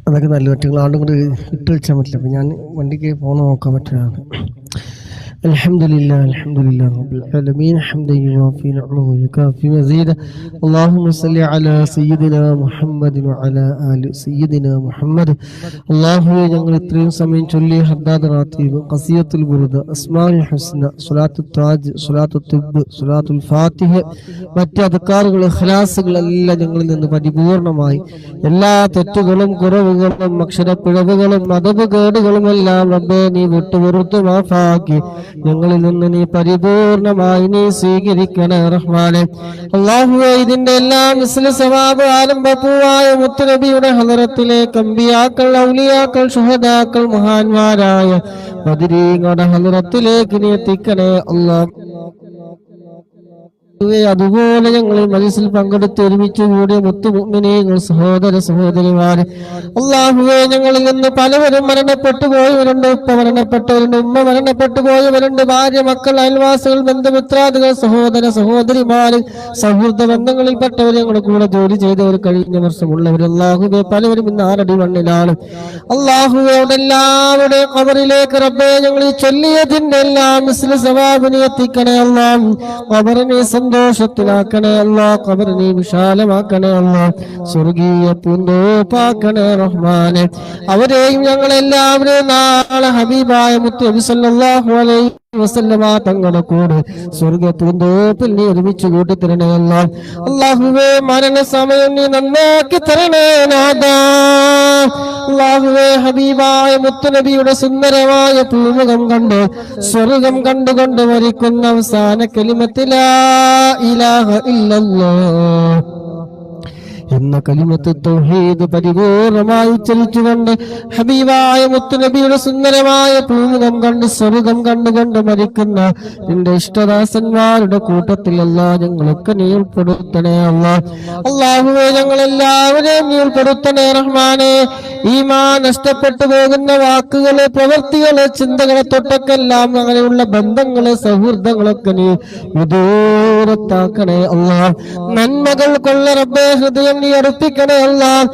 അതൊക്കെ നല്ല പറ്റുകൾ ആണ്ടും കൂടെ ഇട്ട് വെച്ചാൽ പറ്റില്ല. അപ്പം ഞാൻ വണ്ടിക്ക് ഫോൺ നോക്കാൻ പറ്റുന്നതാണ്. الحمد لله رب العالمين حمدا يوافي نعمه ويكافي مزيدا. اللهم صل على سيدنا محمد وعلى آل سيدنا محمد. اللهم ഞങ്ങൾ ഇത്രയും സമയം ചൊല്ലി ഹദ്ദാദ് റാത്തീബ്, ഖസിയത്തുൽ ബുർദ, അസ്മാഉൽ ഹുസ്ന, സ്വലാത്തുൽ താജ്, സ്വലാത്തുൽ തിബ്, സ്വലാത്തുൽ ഫാത്തിഹ, മറ്റ് അദ്കാറുകൾ, ഇഖ്ലാസുകൾ എല്ലാം ഞങ്ങളിൽ നിന്ന് പരിപൂർണമായി എല്ലാ തെറ്റുകളും കുറവുകളും അക്ഷരപ്പിഴവുകളും മതപുകേടുകളും എല്ലാം റബ്ബേ നീ വിട്ടുപുറത്തു മാഫാക്കി ഞങ്ങളിൽ നിന്ന് നീ പരിപൂർണമായി നീ സ്വീകരിക്കണേ റഹ്മാനെ. അല്ലാഹുവേ, ഇതിന്റെ എല്ലാം മിസ്ല സവാബ് ആലംബപൂവായ മുത്തുനബിയുടെ ഹളറത്തിലേക്ക് അമ്പിയാക്കൾ, ഔലിയാക്കൾ, ശുഹദാക്കൾ, മഹാന്മാരായ ബദരീങ്ങളുടെ ഹളറത്തിലേക്ക് നീ എത്തിക്കണേ അല്ലാഹ്. അതുപോലെ ഞങ്ങൾ മജ്‌ലിസിൽ പങ്കെടുത്ത് ഒരുമിച്ച് കൂടിയ മുത്തുമുഅ്മിനീങ്ങൾ, സഹോദര സഹോദരിമാരെ, അല്ലാഹുവേ, ഞങ്ങളിൽ നിന്ന് പലവരും മരണപ്പെട്ടു പോയവരുണ്ട്, ഉപ്പ മരണപ്പെട്ടവരുണ്ട്, ഉമ്മ മരണപ്പെട്ടു പോയവരുണ്ട്, ഭാര്യ, മക്കൾ, അയൽവാസികൾ, ബന്ധുമിത്രാദികൾ, സഹോദര സഹോദരിമാര്, സൗഹൃദ ബന്ധങ്ങളിൽപ്പെട്ടവർ, ഞങ്ങളുടെ കൂടെ ജോലി ചെയ്തവർ, കഴിഞ്ഞ വർഷമുള്ളവർ, അല്ലാഹുവേ, പലവരും ഇന്ന് 6 അടി മണ്ണിലാണ്. അല്ലാഹുവേ, എല്ലാവരുടെയും ഖബറിലേക്ക് റബ്ബേ ഞങ്ങൾ ഈ ചൊല്ലിയതിന്റെ എല്ലാം മിസ്ല സവാബിനെ എത്തിക്കണേ അല്ലാഹ്. ഖബറിനെ സന്തോഷത്തിലാക്കണേ അല്ലാഹ്, ഖബറിനെ വിശാലമാക്കണേ അല്ലാഹ്, സ്വർഗീയ പൂന്തോപ്പാക്കണേ റഹ്മാനെ. അവരെയും ഞങ്ങളെല്ലാവരെയും നാളെ ഹബീബായ മുത്ത് നബി സല്ലല്ലാഹു അലൈഹി വസല്ലമ തങ്ങളുടെ കൂടെ സ്വർഗ പൂന്തോപ്പിൽ നീ ഒരുമിച്ച് കൂട്ടിത്തരണേ അല്ലാഹ്. അല്ലാഹുവേ, മരണസമയം നീ നന്നാക്കി തരണേ നാഥാ. അല്ലാഹുവേ, ഹബീബായ മുത്തുനബിയുടെ സുന്ദരമായ പൂമുഖം കണ്ട് സ്വർഗം കണ്ടുകൊണ്ട് മരിക്കുന്ന അവസാന കലിമത്ത് ലാ ഇലാഹ ഇല്ലല്ലാഹ് എന്ന കലിമത്ത് തൗഹീദ് പരിപൂർണമായി ചലിച്ചുകൊണ്ട് ഹബീബായ മുത്തുനബിയുടെ സുന്ദരമായ പൂമുഖം കണ്ട് സ്വർഗം കണ്ടുകൊണ്ട് മരിക്കുന്ന നിന്റെ ഇഷ്ടദാസന്മാരുടെ കൂട്ടത്തിൽ അല്ലാഹ് ഞങ്ങളൊക്കെ നീ ഉൾപ്പെടുത്തണേ അല്ലാഹ്. അല്ലാഹുവേ, ഞങ്ങളെല്ലാവരെയും നീ ഉൾപ്പെടുത്തണേ റഹ്മാനെ. ഈമാൻ നഷ്ടപ്പെട്ടു പോകുന്ന വാക്കുകള്, പ്രവൃത്തികള്, ചിന്തകളെ തൊട്ടൊക്കെല്ലാം അങ്ങനെയുള്ള ബന്ധങ്ങള്, സൗഹൃദങ്ങളൊക്കെ നീ വിദൂരത്താക്കണേ അല്ലാഹ്. നന്മകൾ കൊള്ള റബ്ബേ ഹൃദയം നീ അടുപ്പിക്കണേ അല്ലാഹ്.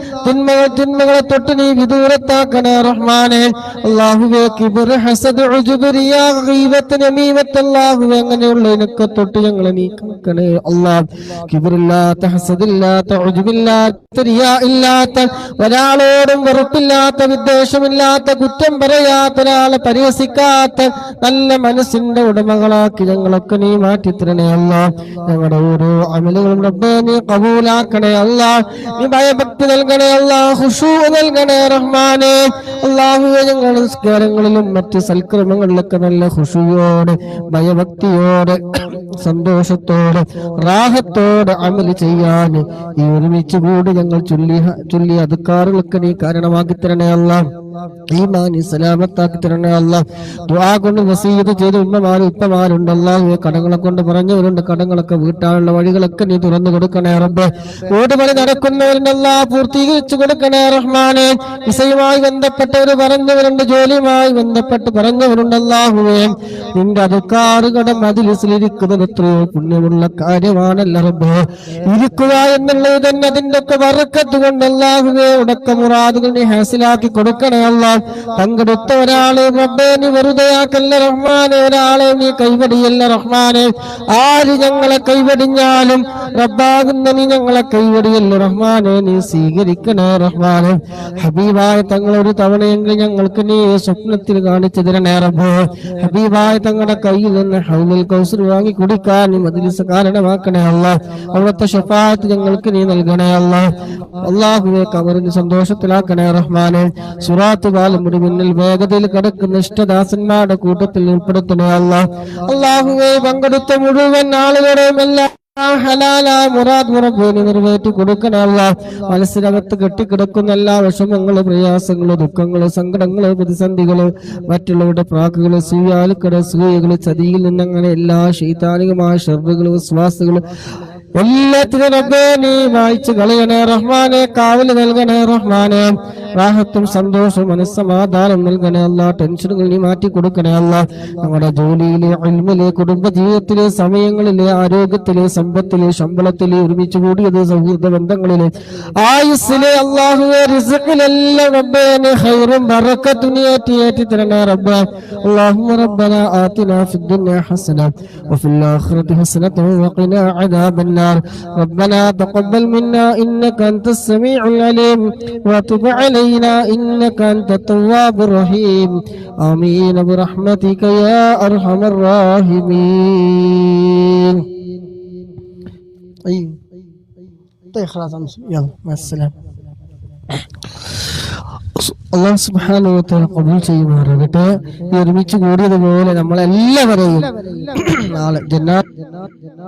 തിന്മകളെ തൊട്ട് നീ വിദൂരത്താക്കണേ റഹ്മാനെ. അല്ലാഹുവേ, കിബ്ർ, ഹസദ്, ഉജ്ബ്, റിയാ, ഗീബത്ത്, നമീമത്ത്, അല്ലാഹുവേ, അങ്ങനെയുള്ള ഇനക്കെ തൊട്ട് ഞങ്ങളെ നീ കാക്കണേ അല്ലാഹ്. കിബ്റില്ലാത്ത, ഹസദില്ലാത്ത, ഉജ്ബില്ലാത്ത, റിയാ ഇല്ലാത്ത, ഒരാളോടും വെറുപ്പില്ലാത്ത, വിദ്വേഷമില്ലാത്ത, കുറ്റം പറയാത്ത, ഒരാളെ പരിഹസിക്കാത്ത നല്ല മനസ്സിന്റെ ഉടമകളാക്കി ഞങ്ങളൊക്കെ നീ മാറ്റിത്തരണേ അല്ലാഹ്. ഞങ്ങളുടെ ഓരോ അമലുകളും റബ്ബേ നീ ഖബൂലാക്കണേ അല്ലാഹ്. നീ ഭയഭക്തി നൽകണേ അല്ലാഹ്, ഖുശൂ നൽകണേ റഹ്മാനെ. അല്ലാഹുവേ, ഞങ്ങളുടെ നിസ്കാരങ്ങളിലും മറ്റ് സൽക്രമങ്ങളിലൊക്കെ നല്ല ഖുശൂയോടെ ഭയഭക്തിയോടെ സന്തോഷത്തോടെ റാഹത്തോടെ അമൽ ചെയ്യാൻ ഈ ഒരുമിച്ച് കൂടി ഞങ്ങൾ ചൊല്ലിയ അദ്കാറുകൾക്ക് നീ കാരണമാക്കി തരണേ അല്ലാഹ്. ഈമാനി സലാമത്താക്കി തരണേ അല്ലാഹ്. ദുആ കൊണ്ട് വസീയത്ത് ചെയ്ത ഉമ്മമാരും ഉപ്പമാരുണ്ട് അല്ലാഹുവേ. കടങ്ങളെ കൊണ്ട് പറഞ്ഞവരുണ്ട്, കടങ്ങളൊക്കെ വീട്ടാനുള്ള വഴികളൊക്കെ നീ തുറന്നു കൊടുക്കണേ റബ്ബേ. ഓടുപണി നടക്കുന്നവരുണ്ട് അല്ലാഹ്, പൂർത്തീകരിച്ചു കൊടുക്കണേ റഹ്മാനെ. വിസയുമായി ബന്ധപ്പെട്ടവർ പറഞ്ഞവരുണ്ട്, ജോലിയുമായി ബന്ധപ്പെട്ട് പറഞ്ഞവരുണ്ട് അല്ലാഹുവേ. നിന്റെ അദ്കാറുകളുടെ മജ്‌ലിസിലിരിക്കുന്നത് എത്രയോ പുണ്യമുള്ള കാര്യമാണല്ലോ റബ്ബേ. ഇരിക്കുക എന്നുള്ളത് തന്നെ അതിന്റെ ഒക്കെ ബറക്കത്ത് കൊണ്ട് അല്ലാഹുവേ ഉടക്ക മുറാദുകൾ നീ ഹാസിലാക്കി കൊടുക്കണേ അല്ലാഹ്. പങ്കെടുത്ത ഒരാളെ റബ്ബേ നീ വെറുതെയാക്കല്ല റഹ്മാനെ, ഒരാളെ നീ കൈവടിയല്ല റഹ്മാനെ. ആര് ഞങ്ങളെ കൈവടിഞ്ഞാലും റബ്ബാകുന്ന നീ ഞങ്ങളെ കൈവടിയല്ല റഹ്മാനെ, നീ സ്വീകരിക്കണേ റഹ്മാനെ. ഹബീബായ തങ്ങൾ ഒരു തവണയെങ്കിലും ഞങ്ങൾക്ക് നീ സ്വപ്നത്തിൽ കാണിച്ചു തരണേ റബ്ബേ. ഹബീബായ തങ്ങളുടെ കയ്യിൽ നിന്ന് ഹൗലുൽ കൗസർ വാങ്ങി കുടിക്കാൻ നീ മജ്‌ലിസ് കാരണമാക്കണേ അല്ലാഹ്. അവിടുത്തെ ശഫാഅത്ത് ഞങ്ങൾക്ക് നീ നൽകണേ അല്ലാഹ്. അല്ലാഹുവേ ഖബറിനെ സന്തോഷത്തിലാക്കണേ റഹ്മാനെ. സുറാത്ത് പാലം മുടിപിന്നിൽ വേഗതയിൽ കിടക്കുന്ന ഇഷ്ടദാസന്മാരുടെ കൂട്ടത്തിൽ ഉൾപ്പെടുത്തണേ അല്ലാഹ്. അല്ലാഹുവേ പങ്കെടുത്ത മുഴുവൻ ആളുകളുടെയും എല്ലാം ഹലാലായ മുറാദ് മുറബേനി നിറവേറ്റി കൊടുക്കണേ അല്ലാഹ്. മനസ്സിനകത്ത് കെട്ടിക്കിടക്കുന്ന എല്ലാ വിഷമങ്ങളും പ്രയാസങ്ങളും ദുഃഖങ്ങളും സങ്കടങ്ങളും പ്രതിസന്ധികളും മറ്റുള്ളവരുടെ പ്രാക്കുകളും സൂയാലുക്കട സൂയകള് ചതിയിൽ നിന്നങ്ങനെ എല്ലാ ശൈതാനികമായ ഷർറുകളും വിശ്വാസങ്ങളും എല്ലാത്തിനും റബ്ബേ നീ വായിച്ചു കളയണേ റഹ്മാനെ. കാവല് നൽകണേ റഹ്മാനെ. റാഹത്തും സന്തോഷവും മനസ്സമാധാനം നൽകണേ അല്ലാഹ്. ടെൻഷനുകൾ നീ മാറ്റി കൊടുക്കണേ അല്ലാഹ്. നമ്മുടെ ജോലിയിലെ ഇൽമിലെ കുടുംബ ജീവിതത്തിലെ സമയങ്ങളിലെ ആരോഗ്യത്തിലെ സമ്പത്തിലെ ശമ്പളത്തിലെ ഒരുമിച്ച് കൂടിയത് സൗഹൃദ ബന്ധങ്ങളിലെ ആയുസ്സിലെ അല്ലാഹുവേ റിസ്ഖിലെല്ലാം റബ്ബേ നീ ഖൈറും ബറക്കത്തും നീ ഏറ്റി തരണേ റബ്ബേ. അല്ലാഹുമ്മ റബ്ബനാ ആതിനാ ഫിദ്ദുനിയ ഹസന വഫിൽ ആഖിറതി ഹസനത വഖിനാ അദാബൻ ربنا تقبل منا إنك أنت السميع العليم وتب علينا إنك أنت التواب الرحيم آمين برحمتك يا أرحم الراحمين. طيب خلاص يلا مع السلامة. അല്ലാഹു സുബ്ഹാനഹു വ തആല ഖബൂൽ ചെയ്യുമാറാകട്ടെ. ഈ ഒരുമിച്ച് കൂടിയതുപോലെ നമ്മളെല്ലാവരെയും നാളെ ജന്നാത്ത്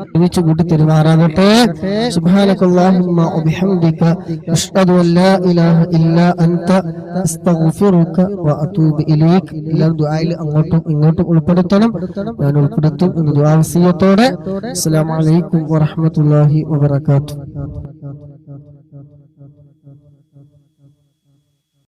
ഒരുമിച്ച് കൂട്ടി തരുമാറാകട്ടെ. സുബ്ഹാനകല്ലാഹുമ്മ വബിഹംദിക അഷ്ഹദു അൻ ലാ ഇലാഹ ഇല്ലാ അൻത അസ്തഗ്ഫിറുക വ അതൂബു ഇലൈക്. എല്ലാവരും ദുആയിൽ അങ്ങോട്ടും ഇങ്ങോട്ടും ഉൾപ്പെടുത്തണം. ഞാൻ ഉൾപ്പെടുത്തും എന്ന ദുആ വസിയത്തോടെ അസ്സലാമു അലൈക്കും വറഹ്മത്തുള്ളാഹി വബറകാതുഹു.